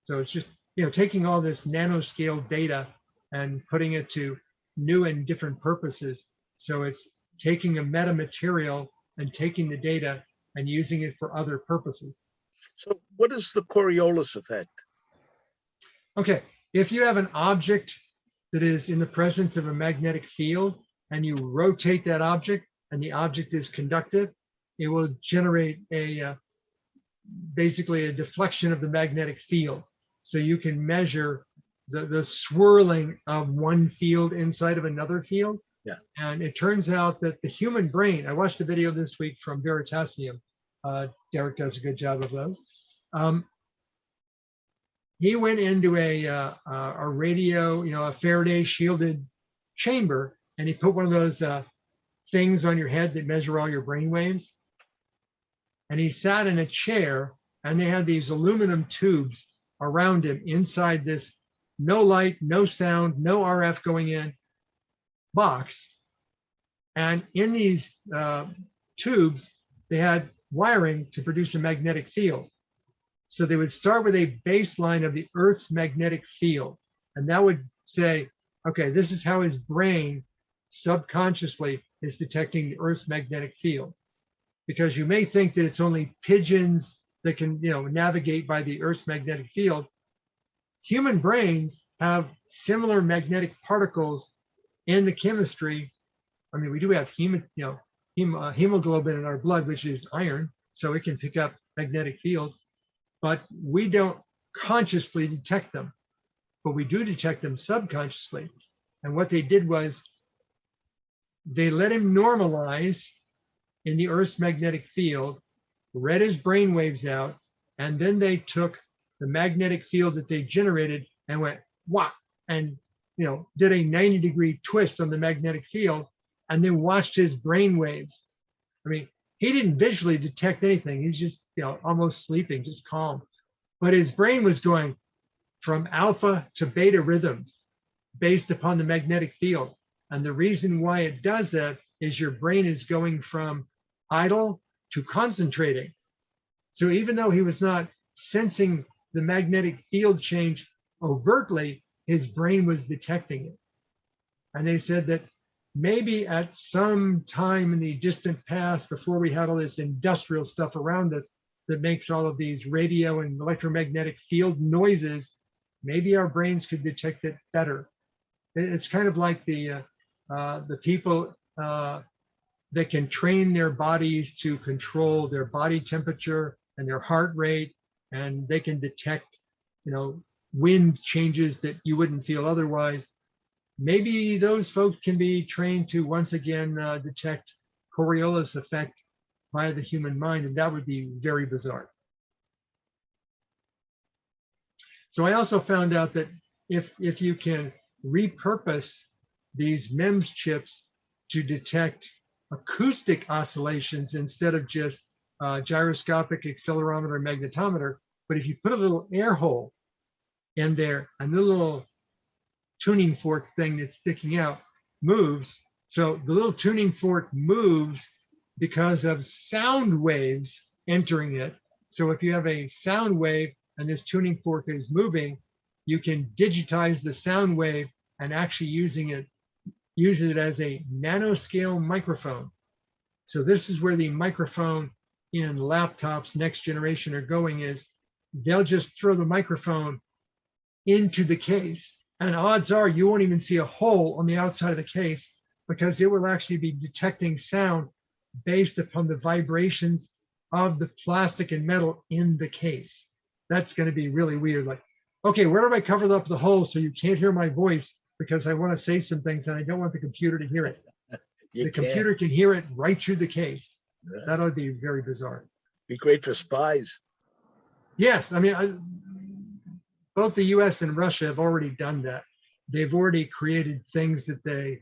Speaker 1: So it's just, taking all this nanoscale data and putting it to new and different purposes. So it's taking a metamaterial and taking the data and using it for other purposes.
Speaker 2: So what is the Coriolis effect?
Speaker 1: Okay, if you have an object that is in the presence of a magnetic field and you rotate that object and the object is conductive, it will generate basically a deflection of the magnetic field. So you can measure the swirling of one field inside of another field.
Speaker 2: Yeah.
Speaker 1: And it turns out that the human brain, I watched a video this week from Veritasium. Derek does a good job of those. He went into a radio, a Faraday shielded chamber, and he put one of those things on your head that measure all your brain waves. And he sat in a chair, and they had these aluminum tubes around him inside this no light, no sound, no RF going in box. And in these tubes, they had wiring to produce a magnetic field. So they would start with a baseline of the Earth's magnetic field. And that would say, okay, this is how his brain subconsciously is detecting the Earth's magnetic field. Because you may think that it's only pigeons that can, navigate by the Earth's magnetic field. Human brains have similar magnetic particles in the chemistry. I mean, we do have hemoglobin in our blood, which is iron, so it can pick up magnetic fields, but we don't consciously detect them, but we do detect them subconsciously. And what they did was they let him normalize in the Earth's magnetic field, read his brain waves out, and then they took the magnetic field that they generated and went, whop, and did a 90-degree twist on the magnetic field, and then watched his brain waves. I mean, he didn't visually detect anything. He's just almost sleeping, just calm. But his brain was going from alpha to beta rhythms based upon the magnetic field. And the reason why it does that is your brain is going from idle to concentrating. So even though he was not sensing the magnetic field change overtly, his brain was detecting it. And they said that maybe at some time in the distant past, before we had all this industrial stuff around us that makes all of these radio and electromagnetic field noises, maybe our brains could detect it better. It's kind of like the people that can train their bodies to control their body temperature and their heart rate, and they can detect, wind changes that you wouldn't feel otherwise. Maybe those folks can be trained to once again detect Coriolis effect via the human mind, and that would be very bizarre. So I also found out that if you can repurpose these MEMS chips to detect acoustic oscillations instead of just gyroscopic accelerometer and magnetometer, but if you put a little air hole in there and the little tuning fork thing that's sticking out moves, so the little tuning fork moves because of sound waves entering it. So if you have a sound wave and this tuning fork is moving, you can digitize the sound wave and actually use it as a nanoscale microphone. So this is where the microphone in laptops next generation are going, is they'll just throw the microphone into the case, and odds are you won't even see a hole on the outside of the case, because it will actually be detecting sound based upon the vibrations of the plastic and metal in the case. That's going to be really weird. Like, okay, where have I covered up the hole so you can't hear my voice because I want to say some things and I don't want the computer to hear it. The computer can hear it right through the case. Right. That would be very bizarre.
Speaker 2: Be great for spies.
Speaker 1: Yes, I mean, both the US and Russia have already done that. They've already created things that they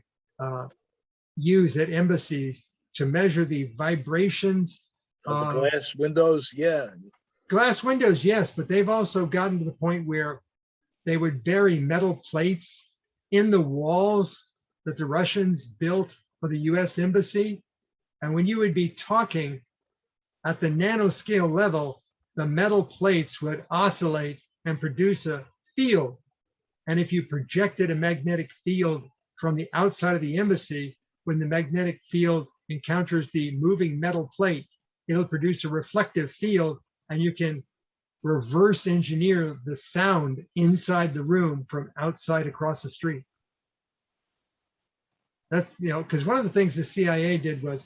Speaker 1: use at embassies to measure the vibrations
Speaker 2: of glass windows. Yeah.
Speaker 1: Glass windows, yes, but they've also gotten to the point where they would bury metal plates in the walls that the Russians built for the US embassy. And when you would be talking at the nanoscale level, the metal plates would oscillate and produce a field. And if you projected a magnetic field from the outside of the embassy, when the magnetic field encounters the moving metal plate, it'll produce a reflective field, and you can reverse engineer the sound inside the room from outside across the street. That's, because one of the things the CIA did was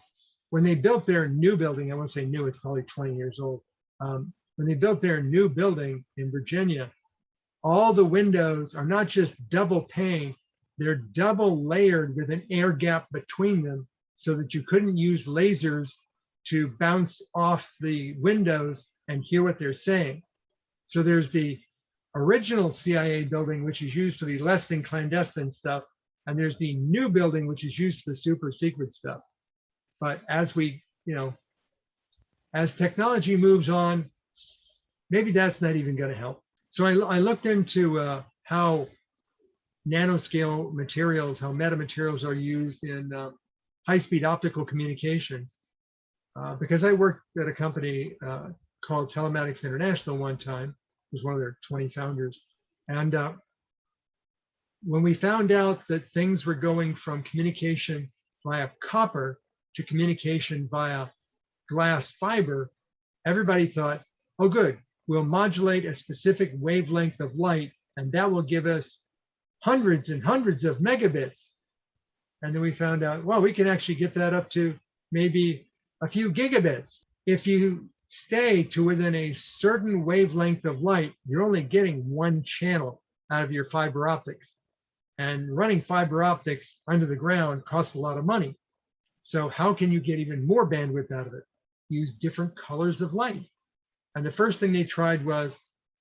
Speaker 1: when they built their new building, I won't say new, it's probably 20 years old. When they built their new building in Virginia, all the windows are not just double pane, they're double layered with an air gap between them so that you couldn't use lasers to bounce off the windows and hear what they're saying. So there's the original CIA building, which is used for the less than clandestine stuff, and there's the new building, which is used for the super secret stuff. But as we, as technology moves on, maybe that's not even going to help. So I looked into how nanoscale materials, how metamaterials are used in high-speed optical communications, because I worked at a company called Telematics International one time. I was one of their 20 founders. And when we found out that things were going from communication via copper to communication via glass fiber, everybody thought, oh, good, we'll modulate a specific wavelength of light, and that will give us hundreds and hundreds of megabits. And then we found out, well, we can actually get that up to maybe a few gigabits. If you stay to within a certain wavelength of light, you're only getting one channel out of your fiber optics. And running fiber optics under the ground costs a lot of money. So how can you get even more bandwidth out of it? Use different colors of light. And the first thing they tried was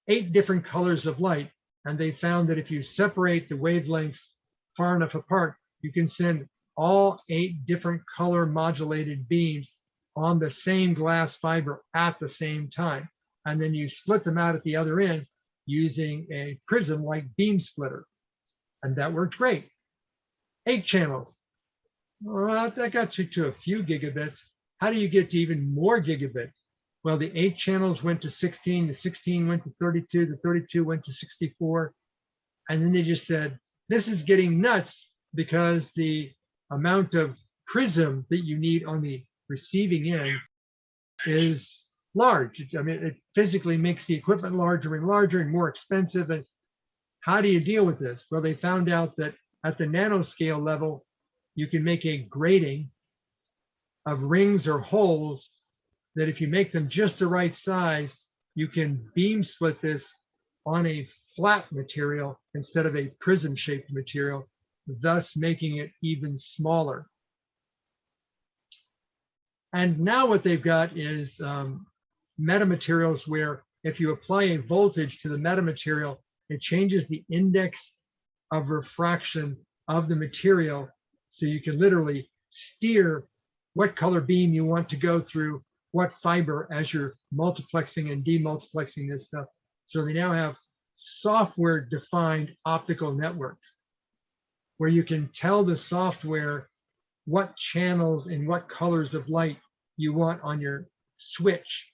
Speaker 1: 8 different colors of light, And they found that if you separate the wavelengths far enough apart, you can send all 8 different color modulated beams on the same glass fiber at the same time. And then you split them out at the other end using a prism like beam splitter. And that worked great. 8 channels. Well, that got you to a few gigabits. How do you get to even more gigabits? Well, the 8 channels went to 16, the 16 went to 32, the 32 went to 64. And then they just said, this is getting nuts because the amount of prism that you need on the receiving end is large. I mean, it physically makes the equipment larger and more expensive. And how do you deal with this? Well, they found out that at the nanoscale level, you can make a grating of rings or holes that if you make them just the right size, you can beam split this on a flat material instead of a prism-shaped material, thus making it even smaller. And now what they've got is metamaterials where if you apply a voltage to the metamaterial, it changes the index of refraction of the material. So you can literally steer what color beam you want to go through what fiber as you're multiplexing and demultiplexing this stuff. So they now have software defined optical networks where you can tell the software what channels and what colors of light you want on your switch.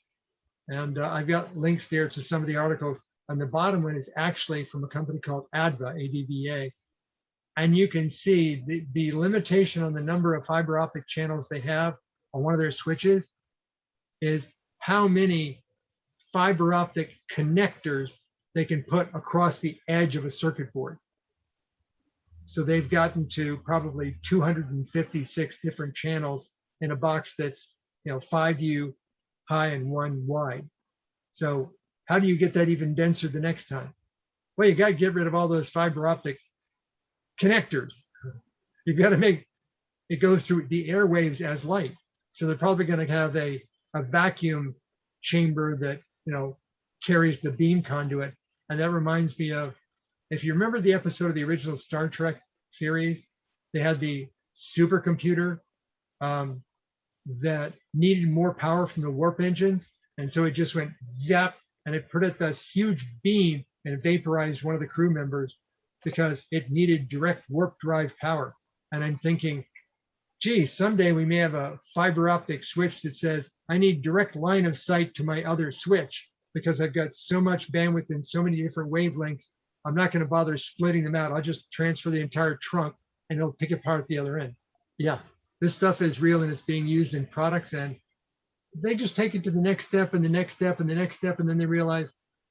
Speaker 1: And I've got links there to some of the articles. And the bottom one is actually from a company called ADVA, ADVA. And you can see the limitation on the number of fiber optic channels they have on one of their switches is how many fiber optic connectors they can put across the edge of a circuit board. So they've gotten to probably 256 different channels in a box that's 5U high and 1 wide. So how do you get that even denser the next time? Well, you got to get rid of all those fiber optic connectors. You've got to make it go through the airwaves as light. So they're probably going to have a vacuum chamber that carries the beam conduit. And that reminds me of, if you remember the episode of the original Star Trek series, they had the supercomputer that needed more power from the warp engines. And so it just went zap, and it put out this huge beam and it vaporized one of the crew members because it needed direct warp drive power. And I'm thinking, gee, someday we may have a fiber optic switch that says, I need direct line of sight to my other switch because I've got so much bandwidth and so many different wavelengths. I'm not going to bother splitting them out. I'll just transfer the entire trunk and it'll pick apart at the other end. Yeah, this stuff is real and it's being used in products, and they just take it to the next step and the next step and the next step, and then they realize,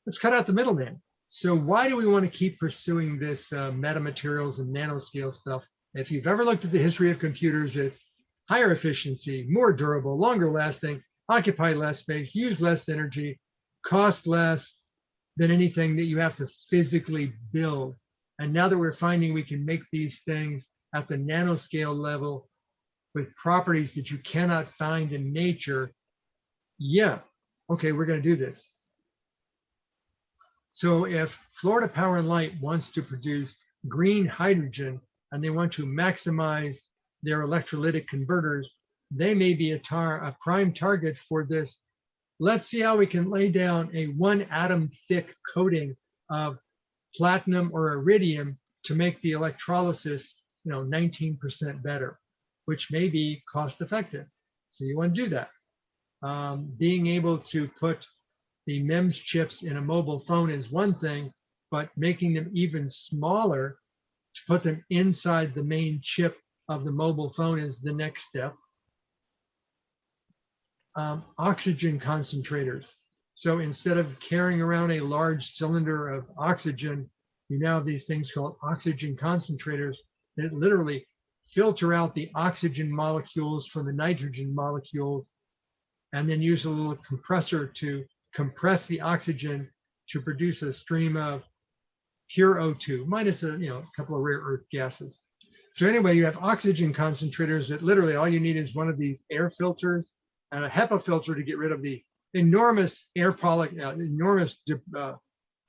Speaker 1: let's cut out the middleman. So why do we want to keep pursuing this metamaterials and nanoscale stuff? If you've ever looked at the history of computers, it's higher efficiency, more durable, longer lasting, occupy less space, use less energy, cost less than anything that you have to physically build. And now that we're finding we can make these things at the nanoscale level with properties that you cannot find in nature, yeah, okay, we're going to do this. So if Florida Power and Light wants to produce green hydrogen and they want to maximize their electrolytic converters, they may be a prime target for this. Let's see how we can lay down a 1 atom thick coating of platinum or iridium to make the electrolysis 19% better, which may be cost effective. So you want to do that. Being able to put the MEMS chips in a mobile phone is one thing, but making them even smaller to put them inside the main chip of the mobile phone is the next step. Oxygen concentrators. So instead of carrying around a large cylinder of oxygen, you now have these things called oxygen concentrators that literally filter out the oxygen molecules from the nitrogen molecules, and then use a little compressor to compress the oxygen to produce a stream of pure O2 minus a couple of rare earth gases. So anyway, you have oxygen concentrators that literally all you need is one of these air filters and a HEPA filter to get rid of the enormous air enormous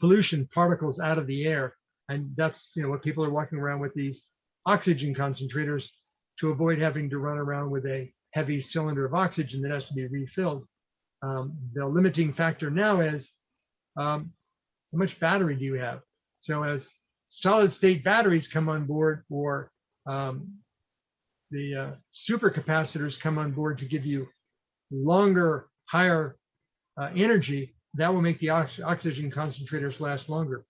Speaker 1: pollution particles out of the air. And that's, what people are walking around with these oxygen concentrators to avoid having to run around with a heavy cylinder of oxygen that has to be refilled. The limiting factor now is how much battery do you have? So as solid state batteries come on board, or the supercapacitors come on board to give you longer, higher energy, that will make the oxygen concentrators last longer.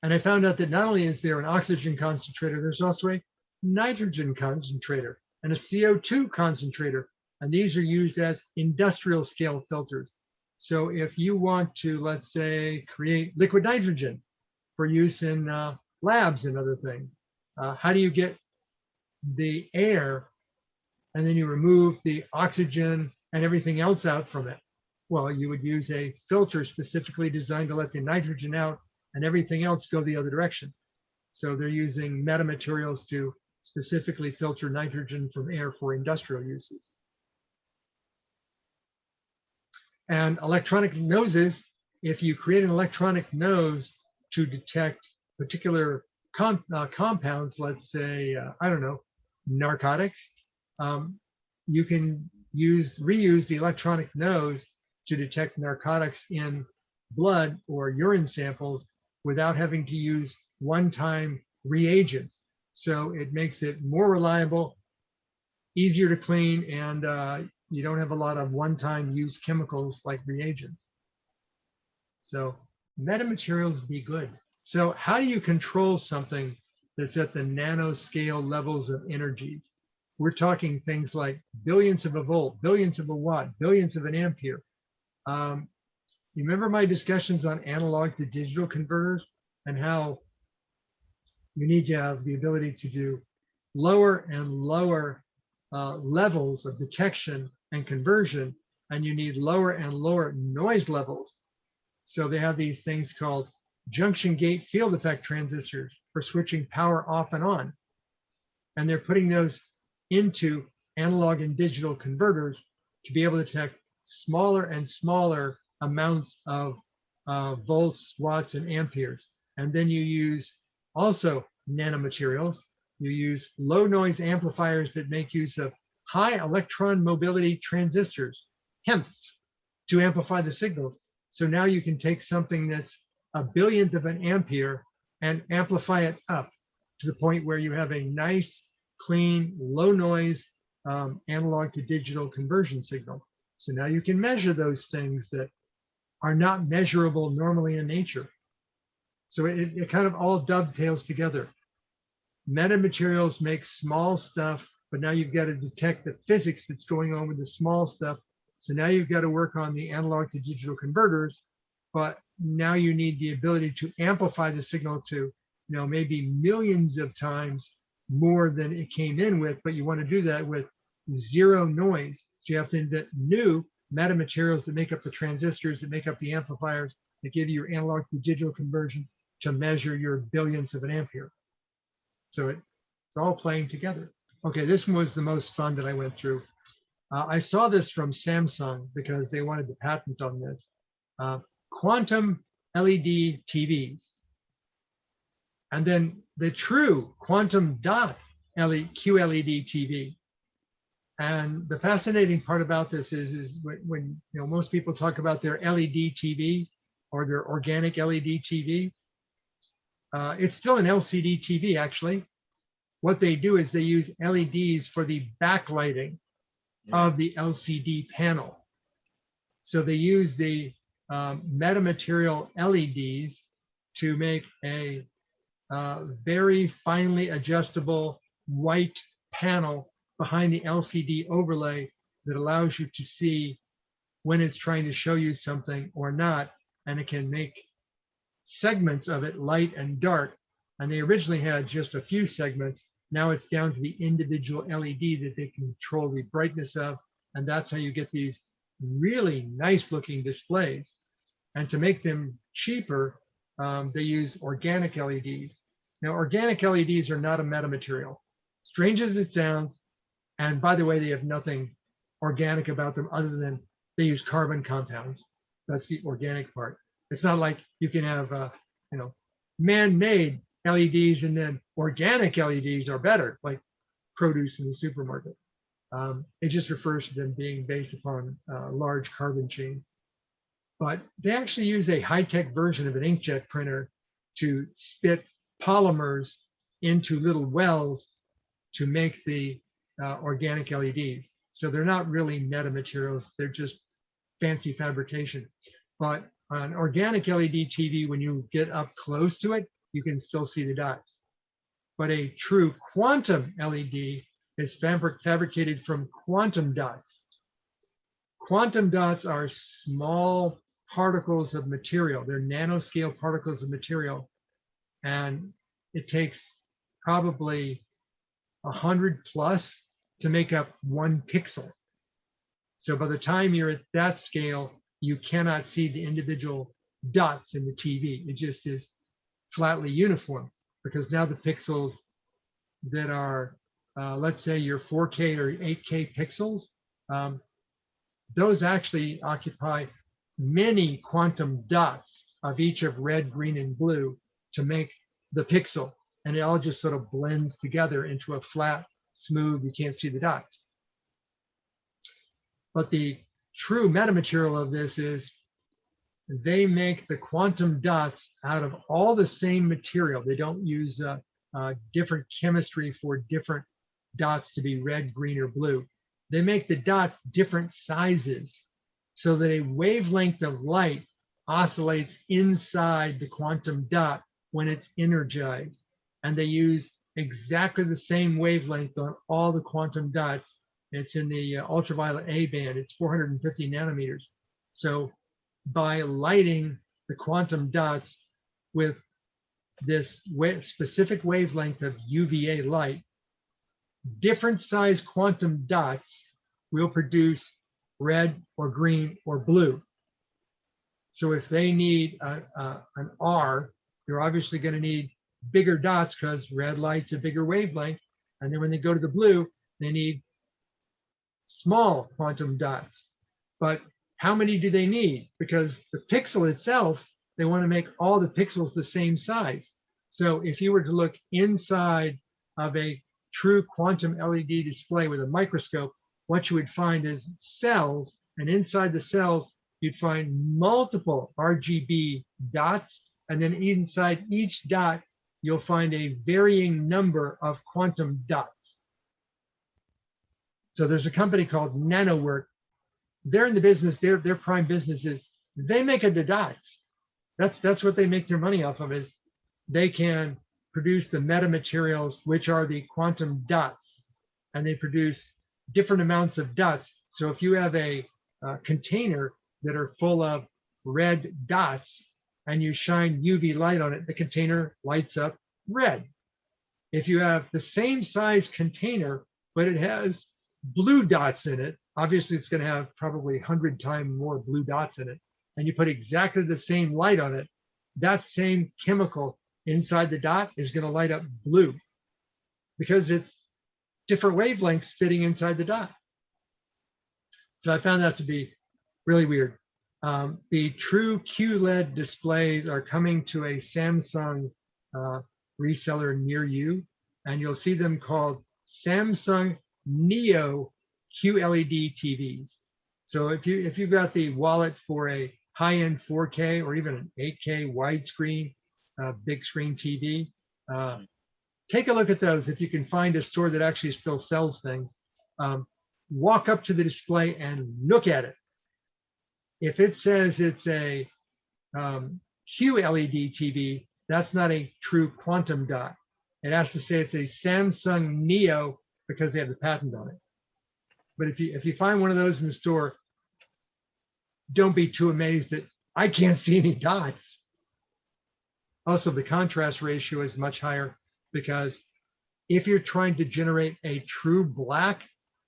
Speaker 1: And I found out that not only is there an oxygen concentrator, there's also a nitrogen concentrator and a CO2 concentrator. And these are used as industrial scale filters. So if you want to, let's say, create liquid nitrogen for use in labs and other things, how do you get the air and then you remove the oxygen and everything else out from it? Well, you would use a filter specifically designed to let the nitrogen out and everything else go the other direction. So they're using metamaterials to specifically filter nitrogen from air for industrial uses. And electronic noses, if you create an electronic nose to detect particular compounds, let's say, I don't know, narcotics, you can reuse the electronic nose to detect narcotics in blood or urine samples without having to use one-time reagents. So it makes it more reliable, easier to clean, and you don't have a lot of one-time use chemicals like reagents. So metamaterials be good. So how do you control something that's at the nanoscale levels of energies? We're talking things like billionths of a volt, billionths of a watt, billionths of an ampere. You remember my discussions on analog to digital converters and how you need to have the ability to do lower and lower levels of detection and conversion, and you need lower and lower noise levels. So they have these things called junction gate field effect transistors for switching power off and on. And they're putting those into analog and digital converters to be able to detect smaller and smaller amounts of volts, watts, and amperes. And then you use also nanomaterials. You use low noise amplifiers that make use of high electron mobility transistors, HEMTs, to amplify the signals. So now you can take something that's a billionth of an ampere and amplify it up to the point where you have a nice, clean, low noise analog to digital conversion signal. So now you can measure those things that are not measurable normally in nature. So it kind of all dovetails together. Metamaterials make small stuff, but now you've got to detect the physics that's going on with the small stuff. So now you've got to work on the analog to digital converters, but now you need the ability to amplify the signal to, maybe millions of times more than it came in with, but you want to do that with zero noise. So you have to invent new metamaterials that make up the transistors, that make up the amplifiers, that give you your analog to digital conversion to measure your billionths of an ampere. So it's all playing together. Okay, this one was the most fun that I went through. I saw this from Samsung because they wanted the patent on this. Quantum LED TVs. And then the true quantum dot QLED TV. And the fascinating part about this is when most people talk about their LED TV or their organic LED TV, it's still an LCD TV actually. What they do is they use LEDs for the backlighting of the LCD panel. So they use the metamaterial LEDs to make a very finely adjustable white panel behind the LCD overlay that allows you to see when it's trying to show you something or not, and it can make segments of it light and dark. And they originally had just a few segments. Now it's down to the individual LED that they control the brightness of, and that's how you get these really nice looking displays. And to make them cheaper, they use organic LEDs. Now, organic LEDs are not a metamaterial. Strange as it sounds, and by the way, they have nothing organic about them other than they use carbon compounds. That's the organic part. It's not like you can have, man-made LEDs and then organic LEDs are better, like produce in the supermarket. It just refers to them being based upon large carbon chains. But they actually use a high-tech version of an inkjet printer to spit polymers into little wells to make the organic LEDs. So they're not really metamaterials, they're just fancy fabrication. But on organic LED TV, when you get up close to it, you can still see the dots. But a true quantum LED is fabricated from quantum dots. Quantum dots are small particles of material. They're nanoscale particles of material. And it takes probably 100 plus to make up 1 pixel. So by the time you're at that scale, you cannot see the individual dots in the TV. It just is flatly uniform, because now the pixels that are, let's say your 4K or 8K pixels, those actually occupy many quantum dots of each of red, green, and blue to make the pixel. And it all just sort of blends together into a flat, smooth, you can't see the dots. But the true metamaterial of this is they make the quantum dots out of all the same material. They don't use different chemistry for different dots to be red, green, or blue. They make the dots different sizes so that a wavelength of light oscillates inside the quantum dot when it's energized. And they use exactly the same wavelength on all the quantum dots. It's in the ultraviolet A band. It's 450 nanometers. So by lighting the quantum dots with this specific wavelength of UVA light, different size quantum dots will produce red or green or blue. So if they need an R, you're obviously going to need bigger dots because red light's a bigger wavelength. And then when they go to the blue, they need small quantum dots. But how many do they need? Because the pixel itself, they want to make all the pixels the same size. So if you were to look inside of a true quantum LED display with a microscope, what you would find is cells, and inside the cells, you'd find multiple RGB dots, and then inside each dot, you'll find a varying number of quantum dots. So there's a company called Nanowork. They're in the business, their prime business is they make the dots. That's what they make their money off of, is they can produce the metamaterials, which are the quantum dots, and they produce different amounts of dots. So if you have a container that are full of red dots and you shine UV light on it, the container lights up red. If you have the same size container, but it has blue dots in it, obviously it's going to have probably 100 times more blue dots in it, and you put exactly the same light on it, that same chemical inside the dot is going to light up blue because it's different wavelengths fitting inside the dot. So I found that to be really weird. The true QLED displays are coming to a Samsung reseller near you, and you'll see them called Samsung Neo QLED TVs. So if you've got the wallet for a high-end 4K or even an 8K widescreen big screen TV, take a look at those. If you can find a store that actually still sells things, walk up to the display and look at it. If it says it's a QLED TV, that's not a true quantum dot. It has to say it's a Samsung Neo because they have the patent on it. But if you find one of those in the store, don't be too amazed that I can't see any dots. Also, the contrast ratio is much higher because if you're trying to generate a true black,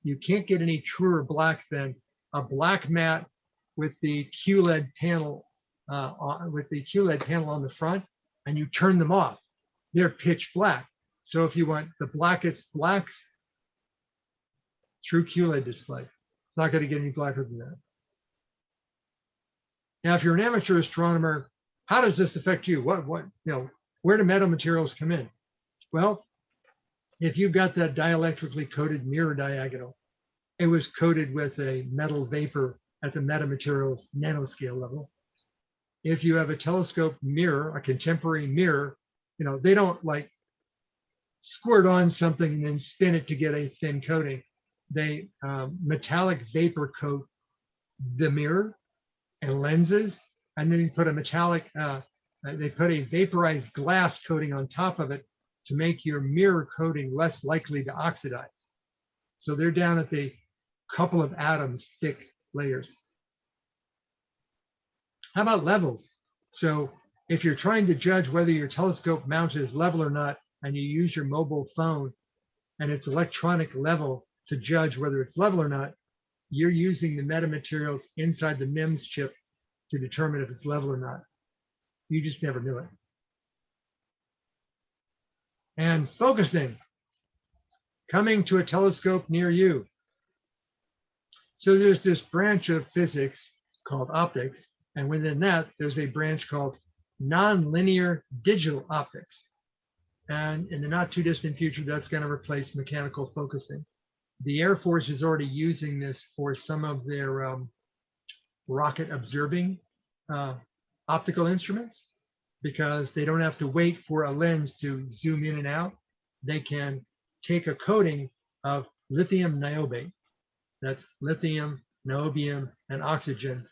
Speaker 1: you can't get any truer black than a black matte with the QLED panel on the front, and you turn them off. They're pitch black. So if you want the blackest blacks, true QLED display. It's not going to get any blacker than that. Now, if you're an amateur astronomer, how does this affect you? Where do metamaterials come in? Well, if you've got that dielectrically coated mirror diagonal, it was coated with a metal vapor at the metamaterials nanoscale level. If you have a telescope mirror, a contemporary mirror, they don't like squirt on something and then spin it to get a thin coating. They metallic vapor coat the mirror and lenses, and then you put a they put a vaporized glass coating on top of it to make your mirror coating less likely to oxidize. So they're down at the couple of atoms thick layers. How about levels? So if you're trying to judge whether your telescope mount is level or not, and you use your mobile phone and its electronic level to judge whether it's level or not, you're using the metamaterials inside the MEMS chip to determine if it's level or not. You just never knew it. And focusing, coming to a telescope near you. So there's this branch of physics called optics, and within that, there's a branch called nonlinear digital optics. And in the not too distant future, that's going to replace mechanical focusing. The Air Force is already using this for some of their rocket observing optical instruments, because they don't have to wait for a lens to zoom in and out. They can take a coating of lithium niobate, that's lithium, niobium, and oxygen,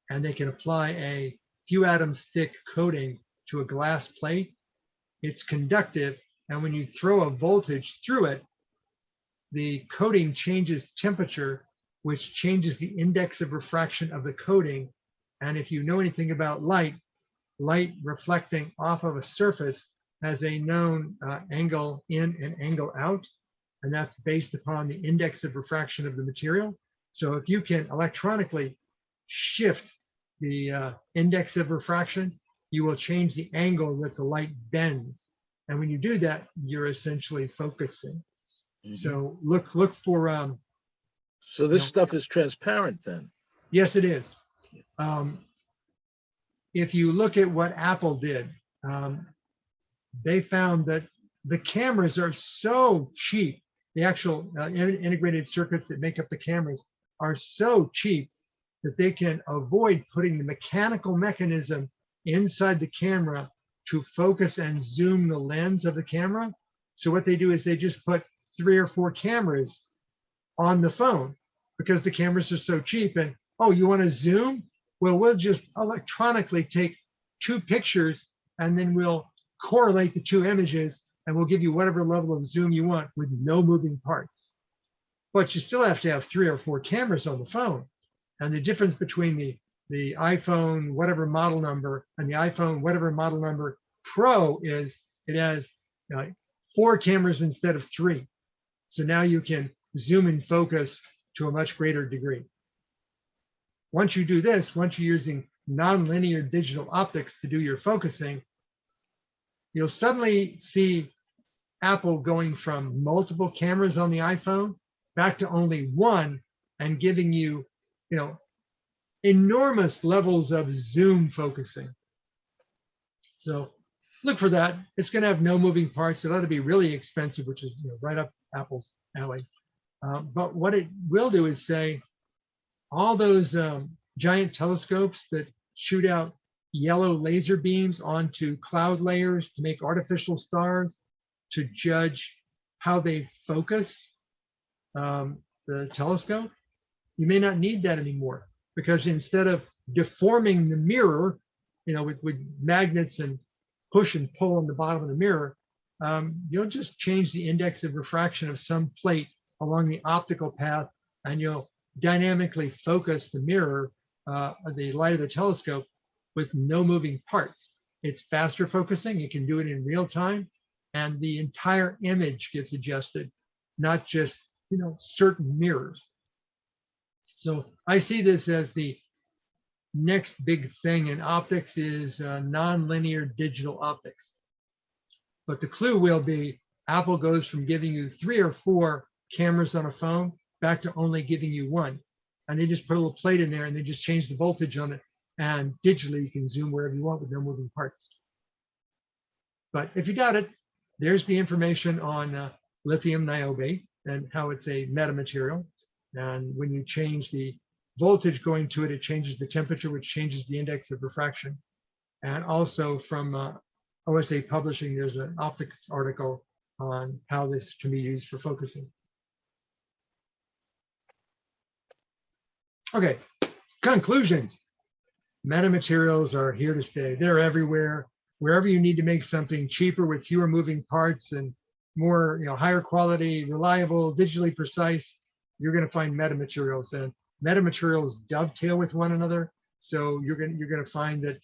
Speaker 1: and they can apply a few atoms thick coating to a glass plate. It's conductive, and when you throw a voltage through it, the coating changes temperature, which changes the index of refraction of the coating. And if you know anything about light reflecting off of a surface has a known angle in and angle out, and that's based upon the index of refraction of the material. So if you can electronically shift the index of refraction, you will change the angle that the light bends. And when you do that, you're essentially focusing. Mm-hmm. So look for.
Speaker 2: So this stuff is transparent then?
Speaker 1: Yes, it is. If you look at what Apple did, they found that the cameras are so cheap. The actual integrated circuits that make up the cameras are so cheap that they can avoid putting the mechanical mechanism inside the camera to focus and zoom the lens of the camera. So what they do is they just put 3 or 4 cameras on the phone because the cameras are so cheap. And, oh, you want to zoom? Well, we'll just electronically take 2 pictures and then we'll correlate the 2 images and we'll give you whatever level of zoom you want with no moving parts. But you still have to have 3 or 4 cameras on the phone. And the difference between the iPhone whatever model number and the iPhone whatever model number Pro is it has 4 cameras instead of 3. So now you can zoom and focus to a much greater degree. Once you do this, once you're using nonlinear digital optics to do your focusing, you'll suddenly see Apple going from multiple cameras on the iPhone back to only 1 and giving you, enormous levels of zoom focusing. So look for that. It's going to have no moving parts. It ought to be really expensive, which is right up Apple's alley. But what it will do is say all those giant telescopes that shoot out yellow laser beams onto cloud layers to make artificial stars to judge how they focus the telescope, you may not need that anymore, because instead of deforming the mirror, with magnets and push and pull on the bottom of the mirror, you'll just change the index of refraction of some plate along the optical path, and you'll dynamically focus the mirror, the light of the telescope, with no moving parts. It's faster focusing. You can do it in real time, and the entire image gets adjusted, not just certain mirrors. So I see this as the next big thing in optics is nonlinear digital optics. But the clue will be Apple goes from giving you 3 or 4 cameras on a phone back to only giving you 1. And they just put a little plate in there and they just change the voltage on it And digitally, you can zoom wherever you want with no moving parts. But if you doubt it, there's the information on lithium niobate and how it's a metamaterial. And when you change the voltage going to it, it changes the temperature, which changes the index of refraction. And also from OSA Publishing, there's an optics article on how this can be used for focusing. Okay, conclusions. Metamaterials are here to stay. They're everywhere. Wherever you need to make something cheaper with fewer moving parts and more, higher quality, reliable, digitally precise, you're going to find metamaterials. And metamaterials dovetail with one another. So you're going to find that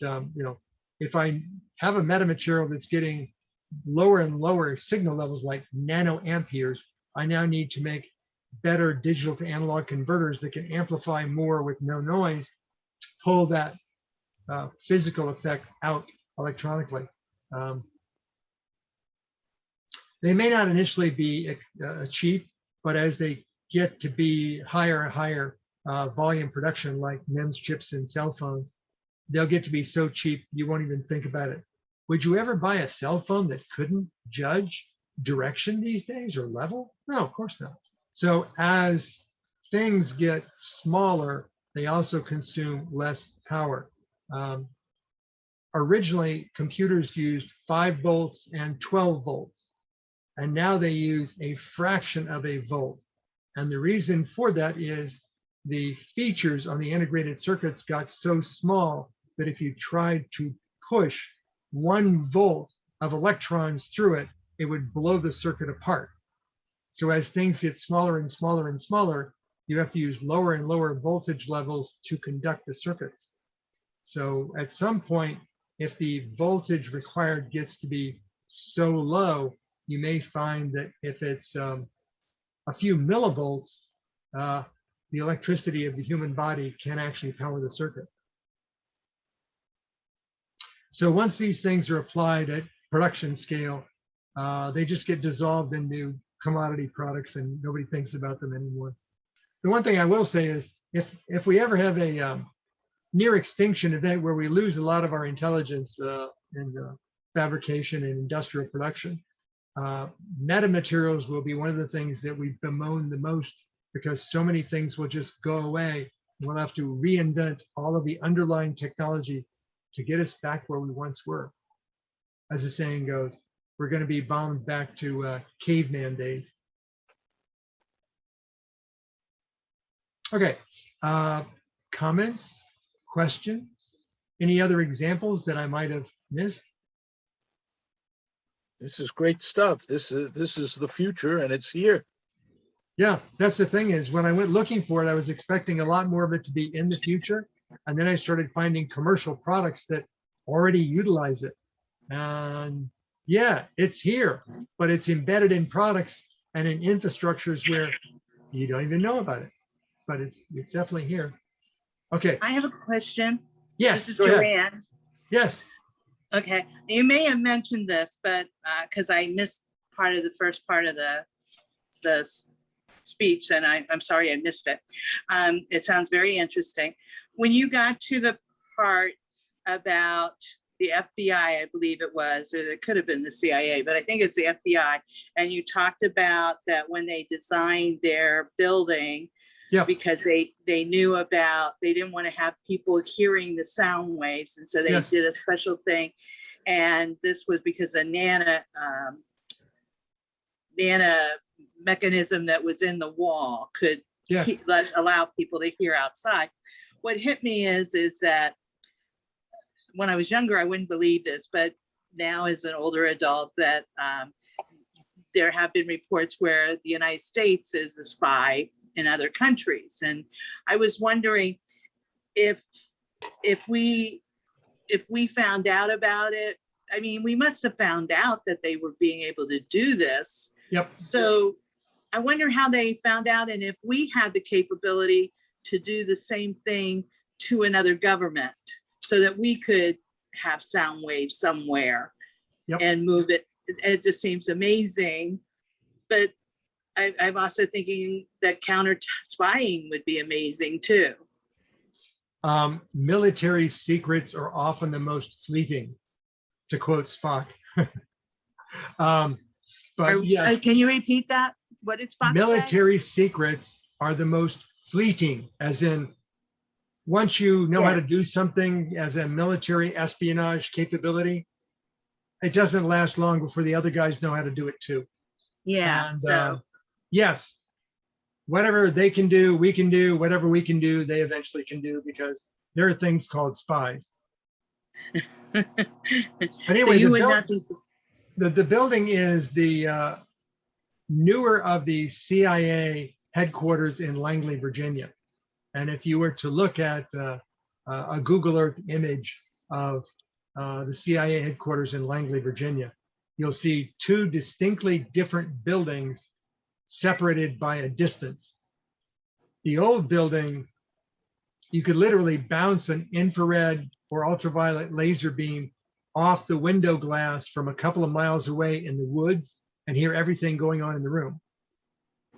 Speaker 1: if I have a metamaterial that's getting lower and lower signal levels like nanoamperes, I now need to make better digital to analog converters that can amplify more with no noise to pull that physical effect out electronically. They may not initially be cheap, but as they get to be higher and higher volume production, like MEMS chips and cell phones, they'll get to be so cheap you won't even think about it. Would you ever buy a cell phone that couldn't judge direction these days or level? No, of course not. So as things get smaller, they also consume less power. Originally, computers used 5 volts and 12 volts, and now they use a fraction of a volt. And the reason for that is the features on the integrated circuits got so small that if you tried to push 1 volt of electrons through it, it would blow the circuit apart. So as things get smaller and smaller and smaller, you have to use lower and lower voltage levels to conduct the circuits. So at some point, if the voltage required gets to be so low, you may find that if it's a few millivolts, the electricity of the human body can actually power the circuit. So once these things are applied at production scale, they just get dissolved into commodity products and nobody thinks about them anymore. The one thing I will say is if we ever have a near extinction event where we lose a lot of our intelligence in fabrication and industrial production, metamaterials will be one of the things that we bemoan the most, because so many things will just go away. We'll have to reinvent all of the underlying technology to get us back where we once were. As the saying goes, we're going to be bombed back to caveman days. Okay, comments, questions, any other examples that I might have missed?
Speaker 2: This is great stuff. This is the future, and it's here.
Speaker 1: Yeah, that's the thing is when I went looking for it, I was expecting a lot more of it to be in the future. And then I started finding commercial products that already utilize it. And yeah, it's here, but it's embedded in products and in infrastructures where you don't even know about it, but it's definitely here. Okay.
Speaker 4: I have a question.
Speaker 1: Yes.
Speaker 4: This is
Speaker 1: go ahead.
Speaker 4: Joanne.
Speaker 1: Yes.
Speaker 4: Okay. You may have mentioned this, but because I missed part of the first part of the speech, and I'm sorry I missed it. It sounds very interesting. When you got to the part about the FBI, I believe it was, or it could have been the CIA, but I think it's the FBI. And you talked about that when they designed their building,
Speaker 1: yeah,
Speaker 4: because they knew about, they didn't want to have people hearing the sound waves. And so they
Speaker 1: yes.
Speaker 4: did a special thing. And this was because a nano mechanism that was in the wall could allow people to hear outside. What hit me is that when I was younger, I wouldn't believe this, but now as an older adult, that there have been reports where the United States is a spy in other countries. And I was wondering if we found out about it. I mean, we must have found out that they were being able to do this.
Speaker 1: Yep.
Speaker 4: So I wonder how they found out, and if we had the capability to do the same thing to another government so that we could have sound waves somewhere and move it. It just seems amazing. But I'm also thinking that counter spying would be amazing too.
Speaker 1: Military secrets are often the most fleeting, to quote Spock. But yes,
Speaker 4: Can you repeat that? What did Spock say?
Speaker 1: military secrets are the most fleeting, as in once you know how to do
Speaker 4: Yes.
Speaker 1: something as a military espionage capability, it doesn't last long before the other guys know how to do it too.
Speaker 4: Yeah,
Speaker 1: And
Speaker 4: so
Speaker 1: yes, whatever they can do, we can do. Whatever we can do, they eventually can do, because there are things called spies. But
Speaker 4: so
Speaker 1: anyway,
Speaker 4: you would not be,
Speaker 1: the building is the newer of the CIA headquarters in Langley, Virginia. And if you were to look at a Google Earth image of the CIA headquarters in Langley, Virginia, you'll see two distinctly different buildings separated by a distance. The old building, you could literally bounce an infrared or ultraviolet laser beam off the window glass from a couple of miles away in the woods and hear everything going on in the room.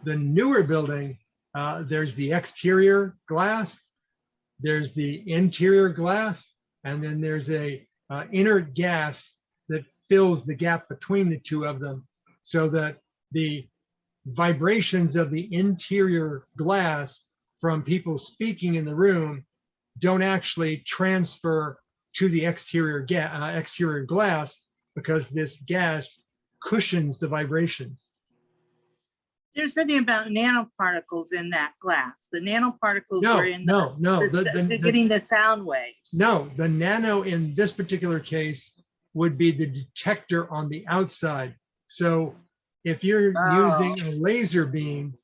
Speaker 1: The newer building, there's the exterior glass, there's the interior glass, and then there's a inert gas that fills the gap between the two of them, so that the vibrations of the interior glass from people speaking in the room don't actually transfer to the exterior glass, because this gas cushions the vibrations.
Speaker 4: there's nothing about nanoparticles in that glass. The nanoparticles were in getting the sound waves.
Speaker 1: No, the nano in this particular case would be the detector on the outside. So if you're using a laser beam,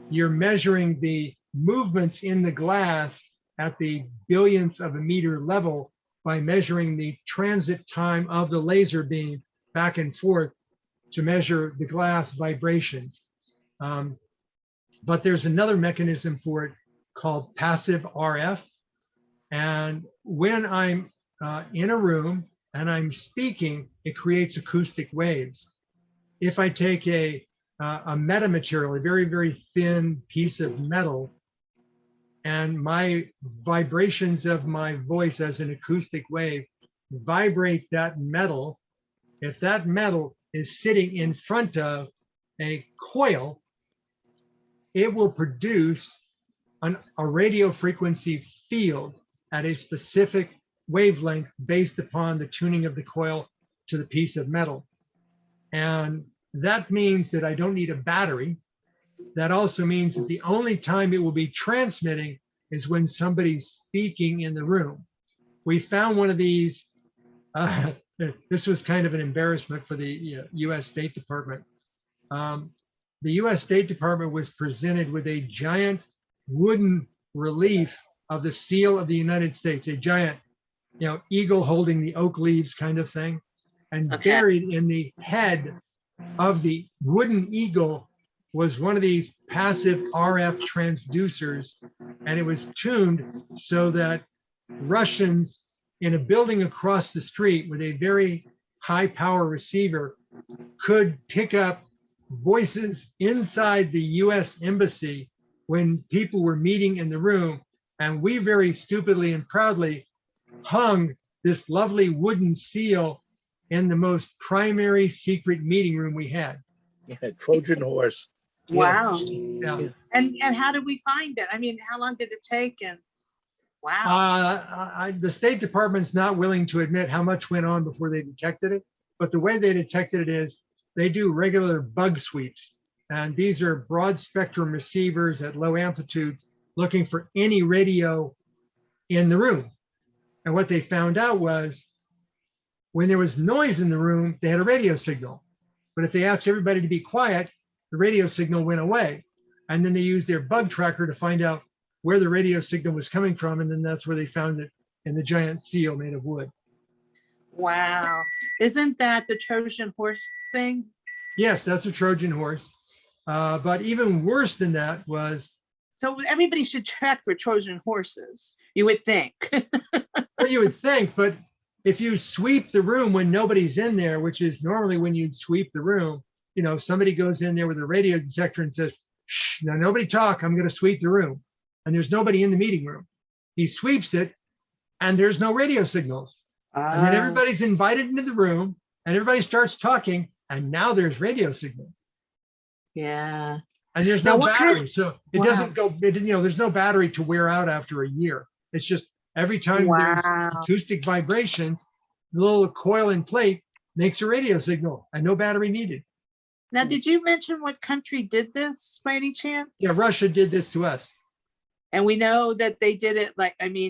Speaker 1: you're measuring the movements in the glass at the billionths of a meter level by measuring the transit time of the laser beam back and forth to measure the glass vibrations. But there's another mechanism for it called passive RF. And when I'm in a room and I'm speaking, it creates acoustic waves. If I take a metamaterial, a very, very thin piece of metal, and my vibrations of my voice as an acoustic wave vibrate that metal, if that metal is sitting in front of a coil, it will produce a radio frequency field at a specific wavelength based upon the tuning of the coil to the piece of metal. And that means that I don't need a battery. That also means that the only time it will be transmitting is when somebody's speaking in the room. We found one of these, this was kind of an embarrassment for the US State Department. The US State Department was presented with a giant wooden relief of the seal of the United States, a giant, eagle holding the oak leaves kind of thing. And buried in the head of the wooden eagle was one of these passive RF transducers, and it was tuned so that Russians in a building across the street with a very high power receiver could pick up voices inside the US embassy when people were meeting in the room. And we very stupidly and proudly hung this lovely wooden seal in the most primary secret meeting room we had.
Speaker 2: Yeah, Trojan horse.
Speaker 4: Wow.
Speaker 1: Yeah.
Speaker 4: And how did we find it? I mean, how long did it take? And wow.
Speaker 1: The State Department's not willing to admit how much went on before they detected it, but the way they detected it is they do regular bug sweeps. And these are broad spectrum receivers at low amplitudes looking for any radio in the room. And what they found out was when there was noise in the room, they had a radio signal. But if they asked everybody to be quiet, the radio signal went away. And then they used their bug tracker to find out where the radio signal was coming from. And then that's where they found it in the giant seal made of wood.
Speaker 4: Wow. Isn't that the Trojan horse thing?
Speaker 1: Yes, that's a Trojan horse. But even worse than that was.
Speaker 4: So everybody should check for Trojan horses, you would think.
Speaker 1: Well, you would think, but if you sweep the room when nobody's in there, which is normally when you'd sweep the room, somebody goes in there with a radio detector and says, shh, now nobody talk, I'm going to sweep the room. And there's nobody in the meeting room. he sweeps it, and there's no radio signals. And then
Speaker 4: Ah,
Speaker 1: everybody's invited into the room, and everybody starts talking, and now there's radio signals.
Speaker 4: yeah.
Speaker 1: And there's
Speaker 4: Now,
Speaker 1: no
Speaker 4: what kind-
Speaker 1: battery, so it
Speaker 4: Wow.
Speaker 1: doesn't go, there's no battery to wear out after a year. It's just every time there's
Speaker 4: Wow.
Speaker 1: acoustic vibrations, the little coil and plate makes a radio signal and no battery needed.
Speaker 4: Now, did you mention what country did this by any chance?
Speaker 1: Yeah, Russia did this to us.
Speaker 4: And we know that they did it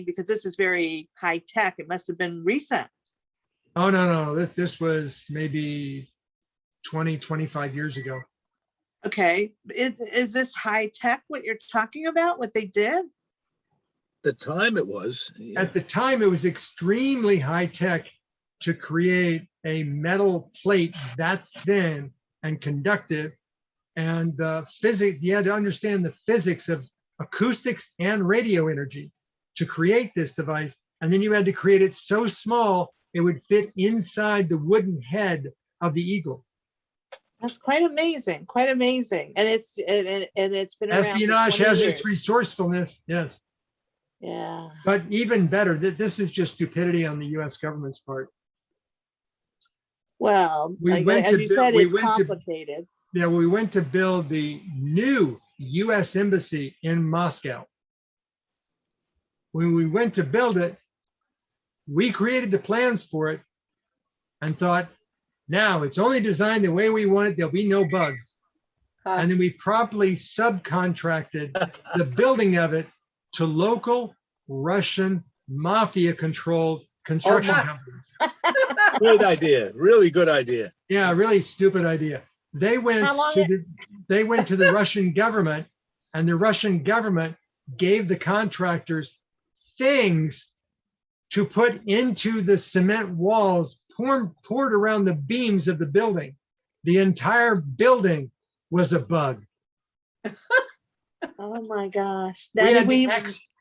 Speaker 4: because this is very high tech. It must have been recent.
Speaker 1: Oh, no. This was maybe 20, 25 years ago.
Speaker 4: Okay. Is this high tech what you're talking about? What they did?
Speaker 2: The time it was. Yeah.
Speaker 1: At the time, it was extremely high tech to create a metal plate that thin and conductive. And the physics, you had to understand the physics of acoustics and radio energy to create this device. And then you had to create it so small, it would fit inside the wooden head of the eagle.
Speaker 4: That's quite amazing. Quite amazing. And it's been around.
Speaker 1: Espionage
Speaker 4: for 20
Speaker 1: has
Speaker 4: years.
Speaker 1: its resourcefulness, yes.
Speaker 4: Yeah.
Speaker 1: But even better, this is just stupidity on the US government's part.
Speaker 4: Well,
Speaker 1: We went
Speaker 4: as
Speaker 1: to
Speaker 4: you
Speaker 1: bu-
Speaker 4: said,
Speaker 1: we
Speaker 4: it's
Speaker 1: went to-
Speaker 4: complicated.
Speaker 1: Yeah, we went to build the new US embassy in Moscow. When we went to build it, we created the plans for it and thought, now it's only designed the way we want it, there'll be no bugs. And then we promptly subcontracted the building of it to local Russian mafia-controlled construction
Speaker 4: my-
Speaker 1: companies.
Speaker 2: Great idea. Really good idea.
Speaker 1: Yeah, really stupid idea. They went
Speaker 4: How long
Speaker 1: to the Russian government, and the Russian government gave the contractors things to put into the cement walls poured around the beams of the building. The entire building was a bug.
Speaker 4: Oh my gosh.
Speaker 1: We
Speaker 4: Now,
Speaker 1: had,
Speaker 4: did we,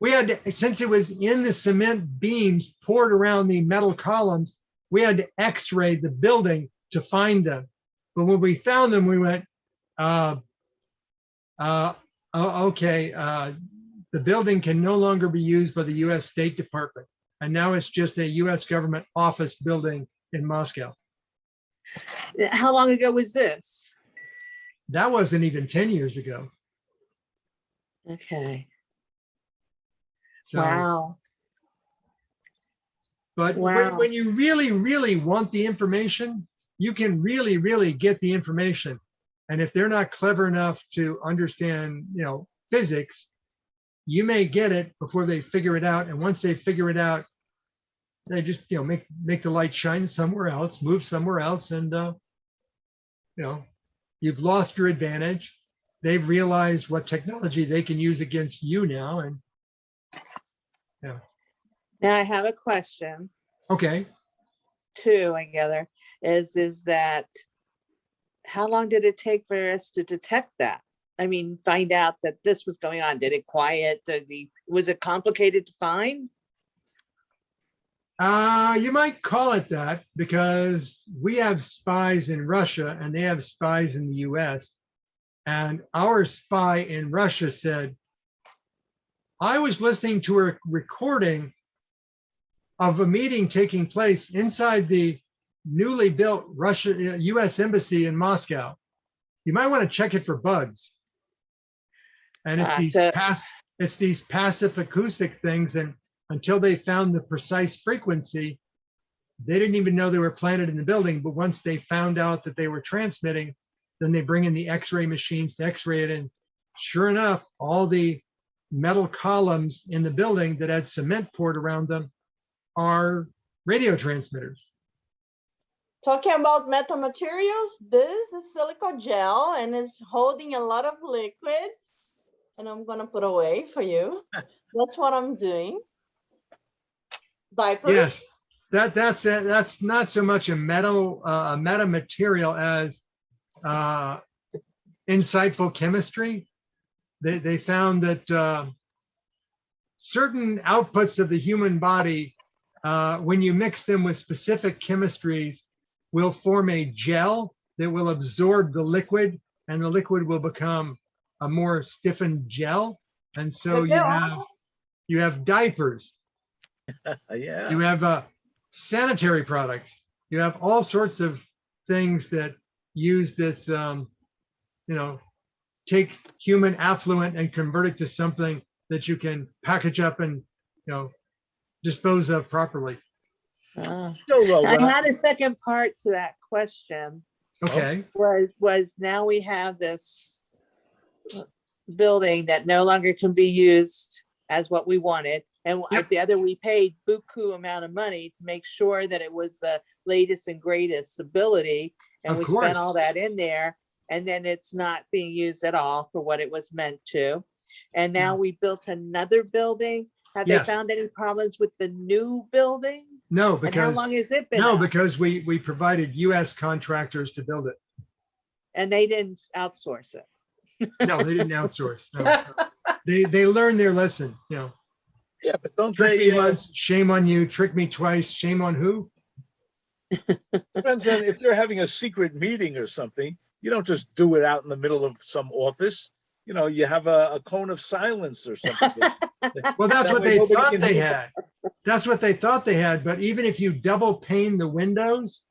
Speaker 1: we had to, since it was in the cement beams poured around the metal columns, we had to x-ray the building to find them. But when we found them, we went, okay, the building can no longer be used by the US State Department. And now it's just a US government office building in Moscow.
Speaker 4: how long ago was this?
Speaker 1: That wasn't even 10 years ago.
Speaker 4: Okay.
Speaker 1: So,
Speaker 4: Wow.
Speaker 1: But
Speaker 4: Wow.
Speaker 1: when you really, really want the information, you can really, really get the information. And if they're not clever enough to understand, physics, you may get it before they figure it out. And once they figure it out, they just, make the light shine somewhere else, move somewhere else. And, you've lost your advantage. They've realized what technology they can use against you now. And
Speaker 4: Now I have a question
Speaker 1: okay.
Speaker 4: too, I gather, is that how long did it take for us to detect that? I mean, find out that this was going on. Did it quiet? Was it complicated to find?
Speaker 1: You might call it that because we have spies in Russia and they have spies in the US. And our spy in Russia said, I was listening to a recording of a meeting taking place inside the newly built US embassy in Moscow. You might want to check it for bugs. And it's these passive acoustic things. And until they found the precise frequency, they didn't even know they were planted in the building. But once they found out that they were transmitting, then they bring in the X-ray machines to X-ray it. And sure enough, all the metal columns in the building that had cement poured around them are radio transmitters.
Speaker 5: Talking about metamaterials, this is silicone gel and it's holding a lot of liquids. And I'm gonna put away for you. That's what I'm doing. Diapers.
Speaker 1: Yes, that's not so much a metamaterial as insightful chemistry. They found that certain outputs of the human body, when you mix them with specific chemistries, will form a gel that will absorb the liquid, and the liquid will become a more stiffened gel. And so you have You have diapers.
Speaker 2: Yeah.
Speaker 1: You have sanitary products. You have all sorts of things that use this, take human affluent and convert it to something that you can package up and, dispose of properly.
Speaker 4: Uh,
Speaker 2: Still though,
Speaker 4: I
Speaker 2: when
Speaker 4: had a second part to that question.
Speaker 1: Okay.
Speaker 4: Was now we have this building that no longer can be used as what we wanted. And
Speaker 1: Yep.
Speaker 4: we paid buku amount of money to make sure that it was the latest and greatest ability. And
Speaker 1: Of
Speaker 4: we
Speaker 1: course.
Speaker 4: spent all that in there, and then it's not being used at all for what it was meant to. And now we built another building. Have they
Speaker 1: Yes.
Speaker 4: found any problems with the new building?
Speaker 1: No,
Speaker 4: And how
Speaker 1: because
Speaker 4: long has it been
Speaker 1: no,
Speaker 4: up?
Speaker 1: because we provided U.S. contractors to build it.
Speaker 4: And they didn't outsource it.
Speaker 1: No, they didn't outsource. No. They learned their lesson.
Speaker 2: yeah, but don't
Speaker 1: Trick
Speaker 2: they,
Speaker 1: me once, shame on you. Trick me twice, shame on who?
Speaker 2: depends on if they're having a secret meeting or something, you don't just do it out in the middle of some office. You have a cone of silence or something.
Speaker 1: Well, that's
Speaker 2: That
Speaker 1: what
Speaker 2: way
Speaker 1: they
Speaker 2: nobody
Speaker 1: thought
Speaker 2: can
Speaker 1: they
Speaker 2: hear.
Speaker 1: had. That's what they thought they had. But even if you double pane the windows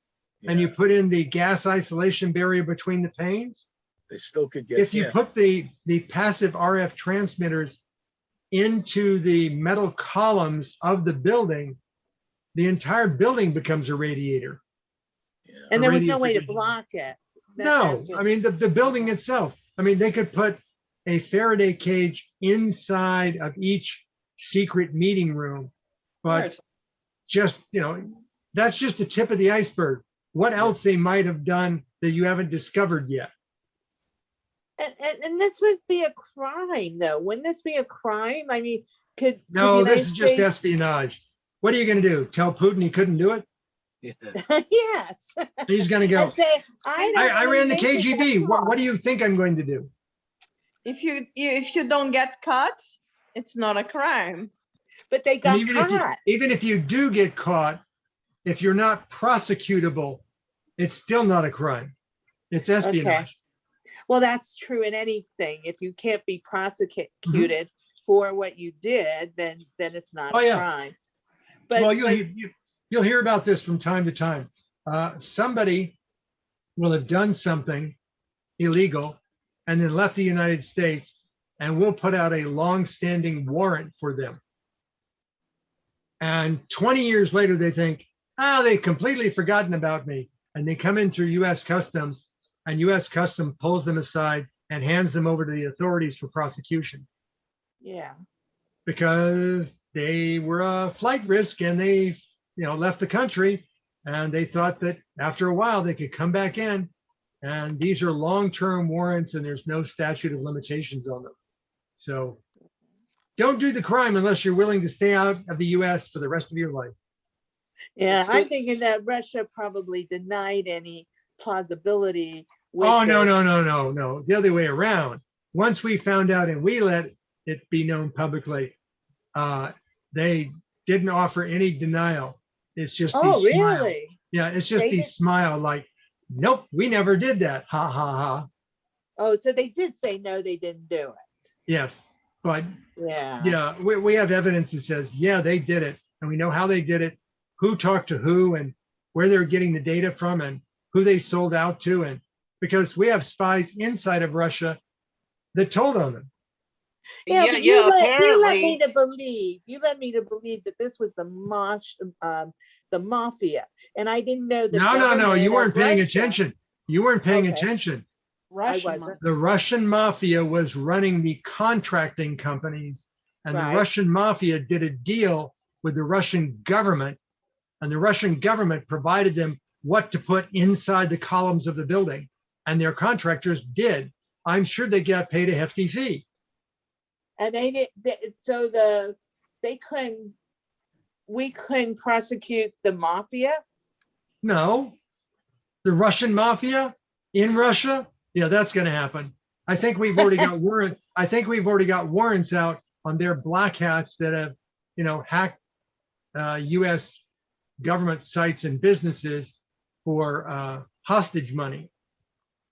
Speaker 1: and you
Speaker 2: Yeah,
Speaker 1: put in the gas isolation barrier between the panes,
Speaker 2: they still could get,
Speaker 1: if you
Speaker 2: yeah,
Speaker 1: put the passive RF transmitters into the metal columns of the building, the entire building becomes a radiator.
Speaker 2: yeah.
Speaker 4: And there was no
Speaker 1: radio
Speaker 4: way to
Speaker 1: division.
Speaker 4: block it.
Speaker 1: No, I mean, the building itself. I mean, they could put a Faraday cage inside of each secret meeting room, but just, that's just the tip of the iceberg. What else they might have done that you haven't discovered yet?
Speaker 4: And this would be a crime, though. Wouldn't this be a crime? I mean, could the
Speaker 1: No, this
Speaker 4: United
Speaker 1: is just
Speaker 4: States-
Speaker 1: espionage. What are you going to do? Tell Putin he couldn't do it?
Speaker 2: Yeah.
Speaker 4: Yes.
Speaker 1: He's going to go,
Speaker 4: And say, I
Speaker 1: I ran the
Speaker 4: don't wanna make it
Speaker 1: KGB.
Speaker 4: that
Speaker 1: What do you think I'm going to do?
Speaker 5: If you don't get caught, it's not a crime.
Speaker 4: But they
Speaker 1: And
Speaker 4: got
Speaker 1: even even if you do get caught, if you're not prosecutable, it's still not a crime. It's espionage.
Speaker 4: Well, that's true in anything. If you can't be prosecuted for what you did, then it's not
Speaker 1: Oh,
Speaker 4: a
Speaker 1: yeah.
Speaker 4: crime. But
Speaker 1: Well, you'll hear about this from time to time. Somebody will have done something illegal and then left the United States, and we'll put out a long-standing warrant for them. And 20 years later, they think, they've completely forgotten about me. And they come in through U.S. Customs, and U.S. Customs pulls them aside and hands them over to the authorities for prosecution
Speaker 4: yeah.
Speaker 1: because they were a flight risk and they, left the country, and they thought that after a while they could come back in. And these are long-term warrants, and there's no statute of limitations on them. So don't do the crime unless you're willing to stay out of the U.S. for the rest of your life.
Speaker 4: Yeah,
Speaker 3: So-
Speaker 4: I'm thinking that Russia probably denied any plausibility. With
Speaker 1: Oh, no,
Speaker 4: this.
Speaker 1: no. The other way around. Once we found out and we let it be known publicly, they didn't offer any denial. It's just
Speaker 4: Oh,
Speaker 1: these smile.
Speaker 4: really?
Speaker 1: Yeah, it's just
Speaker 4: They
Speaker 1: these
Speaker 4: did-
Speaker 1: smile like, nope, we never did that. Ha, ha, ha.
Speaker 4: Oh, so they did say no, they didn't do it.
Speaker 1: Yes. But
Speaker 4: Yeah.
Speaker 1: yeah, we have evidence that says, yeah, they did it. And we know how they did it, who talked to who, and where they're getting the data from, and who they sold out to. And because we have spies inside of Russia that told on them.
Speaker 4: Yeah,
Speaker 3: Yeah,
Speaker 4: but
Speaker 3: yeah,
Speaker 4: you let
Speaker 3: apparently.
Speaker 4: me to believe that this was the mafia, and I didn't know that.
Speaker 1: No. You weren't paying attention. You weren't paying
Speaker 4: Okay.
Speaker 1: attention.
Speaker 4: Russian.
Speaker 1: The Russian mafia was running the contracting companies, and
Speaker 4: Right.
Speaker 1: the Russian mafia did a deal with the Russian government, and the Russian government provided them what to put inside the columns of the building, and their contractors did. I'm sure they got paid a hefty fee.
Speaker 4: And they did. We couldn't prosecute the mafia.
Speaker 1: No, the Russian mafia in Russia. Yeah, that's going to happen. I think we've already got warrants. I think we've already got warrants out on their black hats that have, hacked U.S. government sites and businesses for hostage money.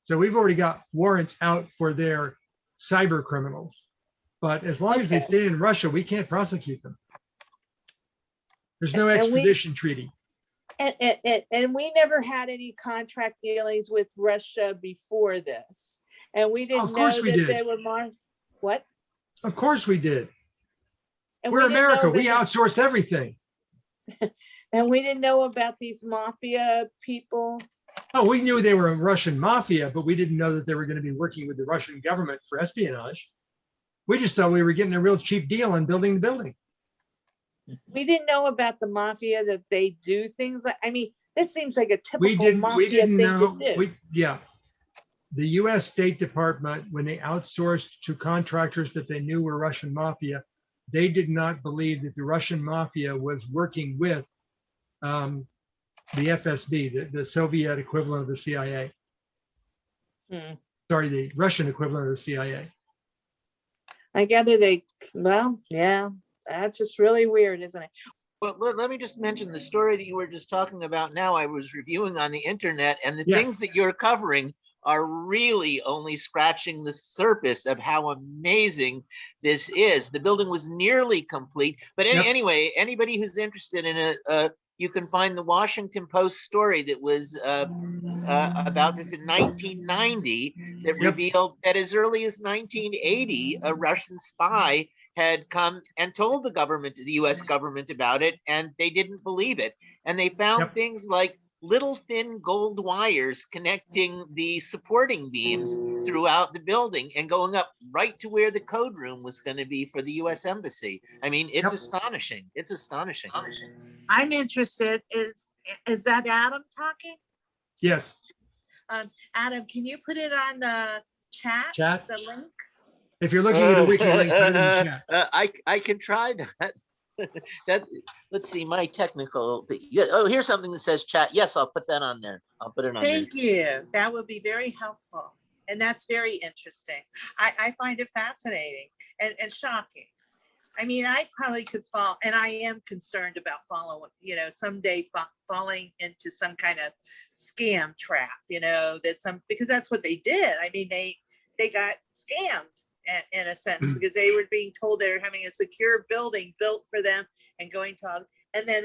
Speaker 1: So we've already got warrants out for their cyber criminals. But as long as they
Speaker 6: Okay.
Speaker 1: stay in Russia, we can't prosecute them. There's no
Speaker 6: And we-
Speaker 1: extradition treaty.
Speaker 6: And we never had any contract dealings with Russia before this. And we didn't
Speaker 1: Of course
Speaker 6: know
Speaker 1: we
Speaker 6: that
Speaker 1: did.
Speaker 6: they were more, what?
Speaker 1: Of course we did.
Speaker 6: And
Speaker 1: We're
Speaker 6: we didn't know
Speaker 1: America. We
Speaker 6: that-
Speaker 1: outsource everything.
Speaker 6: And we didn't know about these mafia people.
Speaker 1: Oh, we knew they were a Russian mafia, but we didn't know that they were going to be working with the Russian government for espionage. We just thought we were getting a real cheap deal on building the building.
Speaker 6: We didn't know about the mafia, that they do things like, I mean, this seems like a
Speaker 1: We
Speaker 6: typical
Speaker 1: didn't
Speaker 6: mafia thing
Speaker 1: know.
Speaker 6: to do.
Speaker 1: Yeah. The US State Department, when they outsourced to contractors that they knew were Russian mafia, they did not believe that the Russian mafia was working with the FSB, the Soviet equivalent of the CIA.
Speaker 6: Hmm.
Speaker 1: Sorry, the Russian equivalent of the CIA.
Speaker 6: I gather they, well, yeah, that's just really weird, isn't it?
Speaker 3: Well, let me just mention the story that you were just talking about now. I was reviewing on the internet, and the
Speaker 1: Yeah.
Speaker 3: things that you're covering are really only scratching the surface of how amazing this is. The building was nearly complete, but
Speaker 1: Yep.
Speaker 3: anyway, anybody who's interested in it, you can find the Washington Post story that was about this in 1990 that
Speaker 1: Yep.
Speaker 3: revealed that as early as 1980, a Russian spy had come and told the government, the US government, about it, and they didn't believe it. And they found
Speaker 1: Yep.
Speaker 3: things like little thin gold wires connecting the supporting beams throughout the building and going up right to where the code room was going to be for the US Embassy. I mean, it's
Speaker 1: Yep.
Speaker 3: astonishing. It's astonishing.
Speaker 4: I'm interested. Is that Adam talking?
Speaker 1: Yes.
Speaker 4: Adam, can you put it on the chat?
Speaker 1: Chat?
Speaker 4: The link?
Speaker 1: If you're looking at a wiki link, put it in the chat.
Speaker 3: I can try that. Let's see, my technical. Yeah, oh, here's something that says chat. Yes, I'll put that on there. I'll put it on
Speaker 4: Thank you. That would be very helpful. And that's very interesting. I find it fascinating and shocking. I mean, I probably could fall, and I am concerned about someday falling into some kind of scam trap, because that's what they did. I mean, they got scammed in a sense, because they were being told they were having a secure building built for them and going to, and then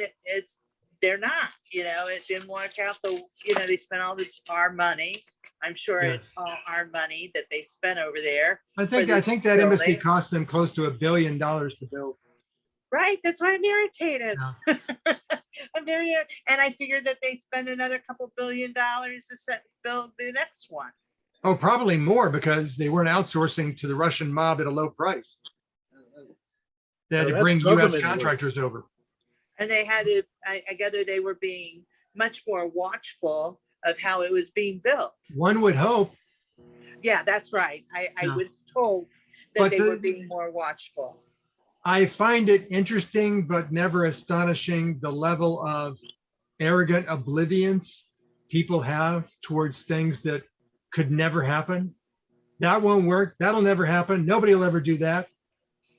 Speaker 4: they're not, it didn't work out. They spent all this, our money. I'm sure
Speaker 1: Yeah.
Speaker 4: it's all our money that they spent over there.
Speaker 1: I think that embassy cost them close to $1 billion to build.
Speaker 4: Right, that's why I'm irritated.
Speaker 1: Yeah.
Speaker 4: And I figured that they spend another couple $1 billion to build the next one.
Speaker 1: Oh, probably more, because they weren't outsourcing to the Russian mob at a low price. They had
Speaker 2: Well,
Speaker 1: to
Speaker 2: that's
Speaker 1: bring US
Speaker 2: government work.
Speaker 1: contractors over.
Speaker 4: And they had to, I gather they were being much more watchful of how it was being built.
Speaker 1: One would hope.
Speaker 4: Yeah, that's right. I
Speaker 1: Yeah.
Speaker 4: would hope that
Speaker 1: But
Speaker 4: they were being more watchful.
Speaker 1: I find it interesting, but never astonishing, the level of arrogant oblivience people have towards things that could never happen. That won't work. That'll never happen. Nobody will ever do that.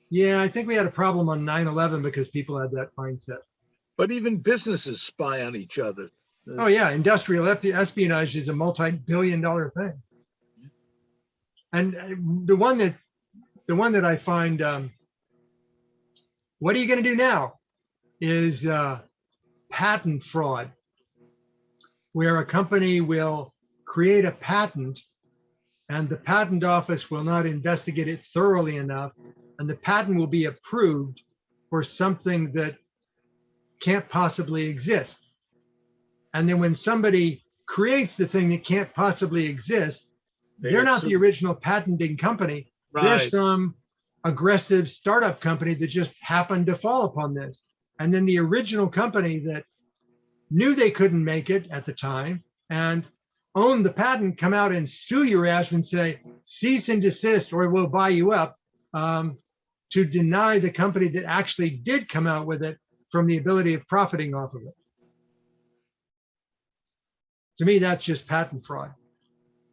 Speaker 1: Yeah, I think we had a problem on 9/11 because people had that mindset.
Speaker 2: But even businesses spy on each other.
Speaker 1: Oh yeah, industrial espionage is a multi-billion-dollar thing. And the one that I find, what are you going to do now, is patent fraud, where a company will create a patent and the patent office will not investigate it thoroughly enough, and the patent will be approved for something that can't possibly exist. And then when somebody creates the thing that can't possibly exist, they're not the original patenting company. They're
Speaker 2: Right.
Speaker 1: some aggressive startup company that just happened to fall upon this. And then the original company that knew they couldn't make it at the time and owned the patent come out and sue your ass and say, cease and desist, or we'll buy you up, to deny the company that actually did come out with it from the ability of profiting off of it. To me, that's just patent fraud.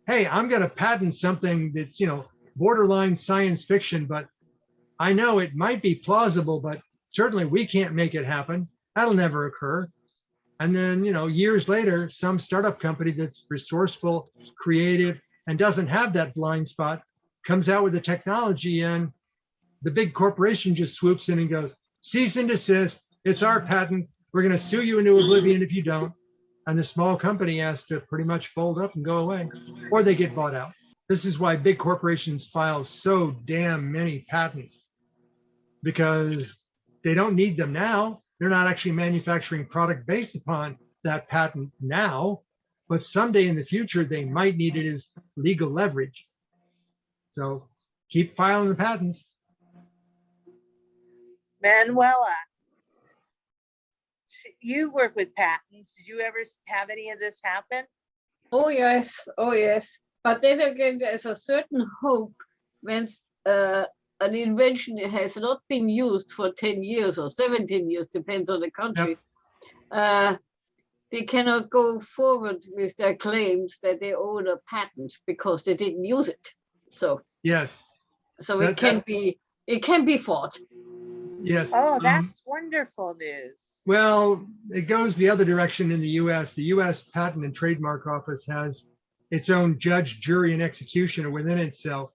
Speaker 1: Hey, I'm going to patent something that's, borderline science fiction, but I know it might be plausible, but certainly we can't make it happen. That'll never occur. And then, years later, some startup company that's resourceful, creative, and doesn't have that blind spot comes out with the technology, and the big corporation just swoops in and goes, cease and desist. It's our patent. We're going to sue you into oblivion if you don't. And the small company has to pretty much fold up and go away, or they get bought out. This is why big corporations file so damn many patents, because they don't need them now. They're not actually manufacturing product based upon that patent now, but someday in the future, they might need it as legal leverage. So keep filing the patents.
Speaker 6: Manuela, you work with patents. Did you ever have any of this happen?
Speaker 7: Oh yes, oh yes. But then again, there's a certain hope when an invention has not been used for 10 years or 17 years, depends on the country. They cannot go forward with their claims that they own a patent because they didn't use it. So
Speaker 1: yes,
Speaker 7: so it can be fought.
Speaker 1: Yes.
Speaker 6: Oh, that's wonderful news.
Speaker 1: Well, it goes the other direction in the U.S. The U.S. Patent and Trademark Office has its own judge, jury, and executioner within itself.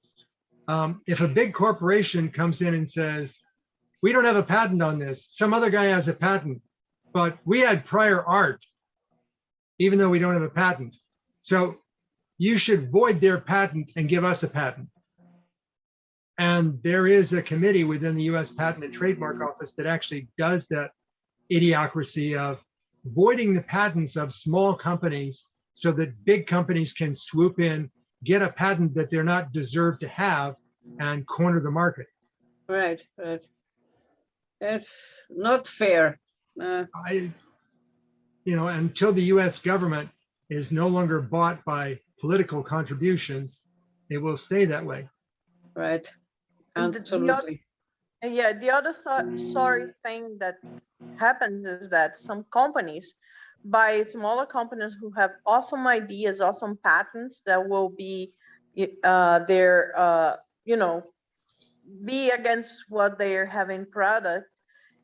Speaker 1: If a big corporation comes in and says, we don't have a patent on this, some other guy has a patent, but we had prior art, even though we don't have a patent. So you should void their patent and give us a patent. And there is a committee within the U.S. Patent and Trademark Office that actually does that idiocracy of voiding the patents of small companies so that big companies can swoop in, get a patent that they're not deserved to have, and corner the market.
Speaker 7: Right, right. That's not fair.
Speaker 1: Until the U.S. government is no longer bought by political contributions, it will stay that way.
Speaker 7: Right.
Speaker 8: And
Speaker 7: Absolutely.
Speaker 8: the other sorry thing that happens is that some companies buy smaller companies who have awesome ideas, awesome patents that will be be against what they're having product.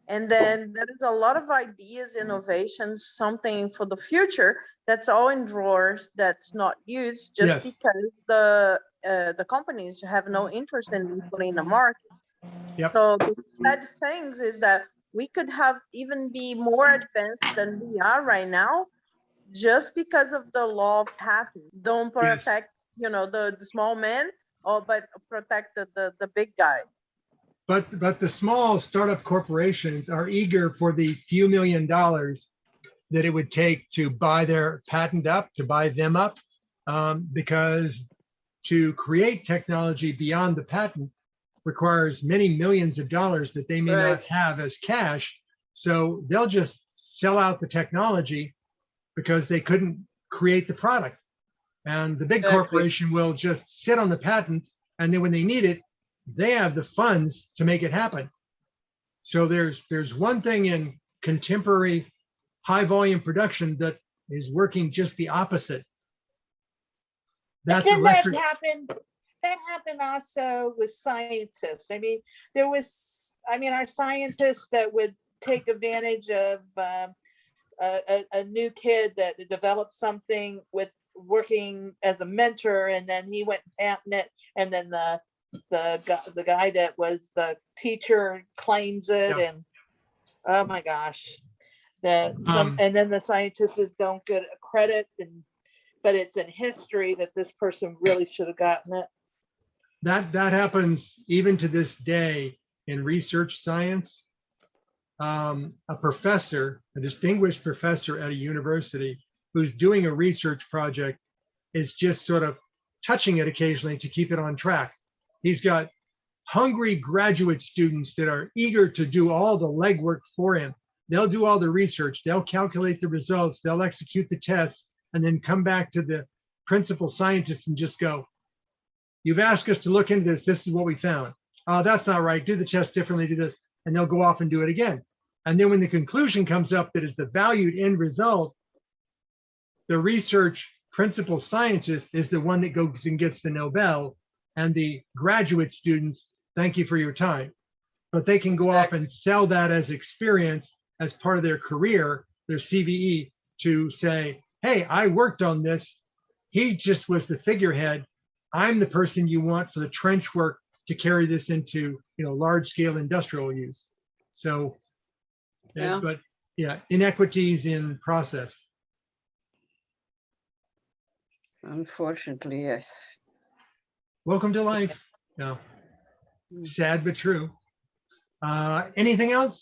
Speaker 8: And then there is a lot of ideas, innovations, something for the future that's all in drawers that's not used just because the companies have no interest in putting in the market.
Speaker 1: Yep.
Speaker 8: So the sad things is that we could have even be more advanced than we are right now, just because of the law of patent. Don't protect, the small man, but protect the big guy.
Speaker 1: But the small startup corporations are eager for the few $1 million that it would take to buy their patent up, to buy them up, because to create technology beyond the patent requires many millions of dollars that they may not have as cash. So they'll just sell out the technology because they couldn't create the product. And the big corporation will just sit on the patent, and then when they need it, they have the funds to make it happen. So there's one thing in contemporary high volume production that is working just the opposite.
Speaker 6: That's electric. That happened also with scientists. Our scientists that would take advantage of a new kid that developed something with working as a mentor, and then he went and patented it, and then the guy that was the teacher claims it, and oh my gosh, and then the scientists don't get credit, but it's in history that this person really should have gotten it.
Speaker 1: That happens even to this day in research science. A professor, a distinguished professor at a university who's doing a research project is just sort of touching it occasionally to keep it on track. He's got hungry graduate students that are eager to do all the legwork for him. They'll do all the research, they'll calculate the results, they'll execute the tests, and then come back to the principal scientist and just go, you've asked us to look into this, this is what we found. Oh, that's not right, do the test differently, do this, and they'll go off and do it again. And then when the conclusion comes up that is the valued end result, the research principal scientist is the one that goes and gets the Nobel, and the graduate students, thank you for your time. But they can go off and sell that as experience as part of their career, their CVE, to say, hey, I worked on this. He just was the figurehead. I'm the person you want for the trench work to carry this into, large scale industrial use. So,
Speaker 7: Yeah.
Speaker 1: but yeah, inequities in process.
Speaker 7: Unfortunately, yes.
Speaker 1: Welcome to life. No, sad but true. Anything else?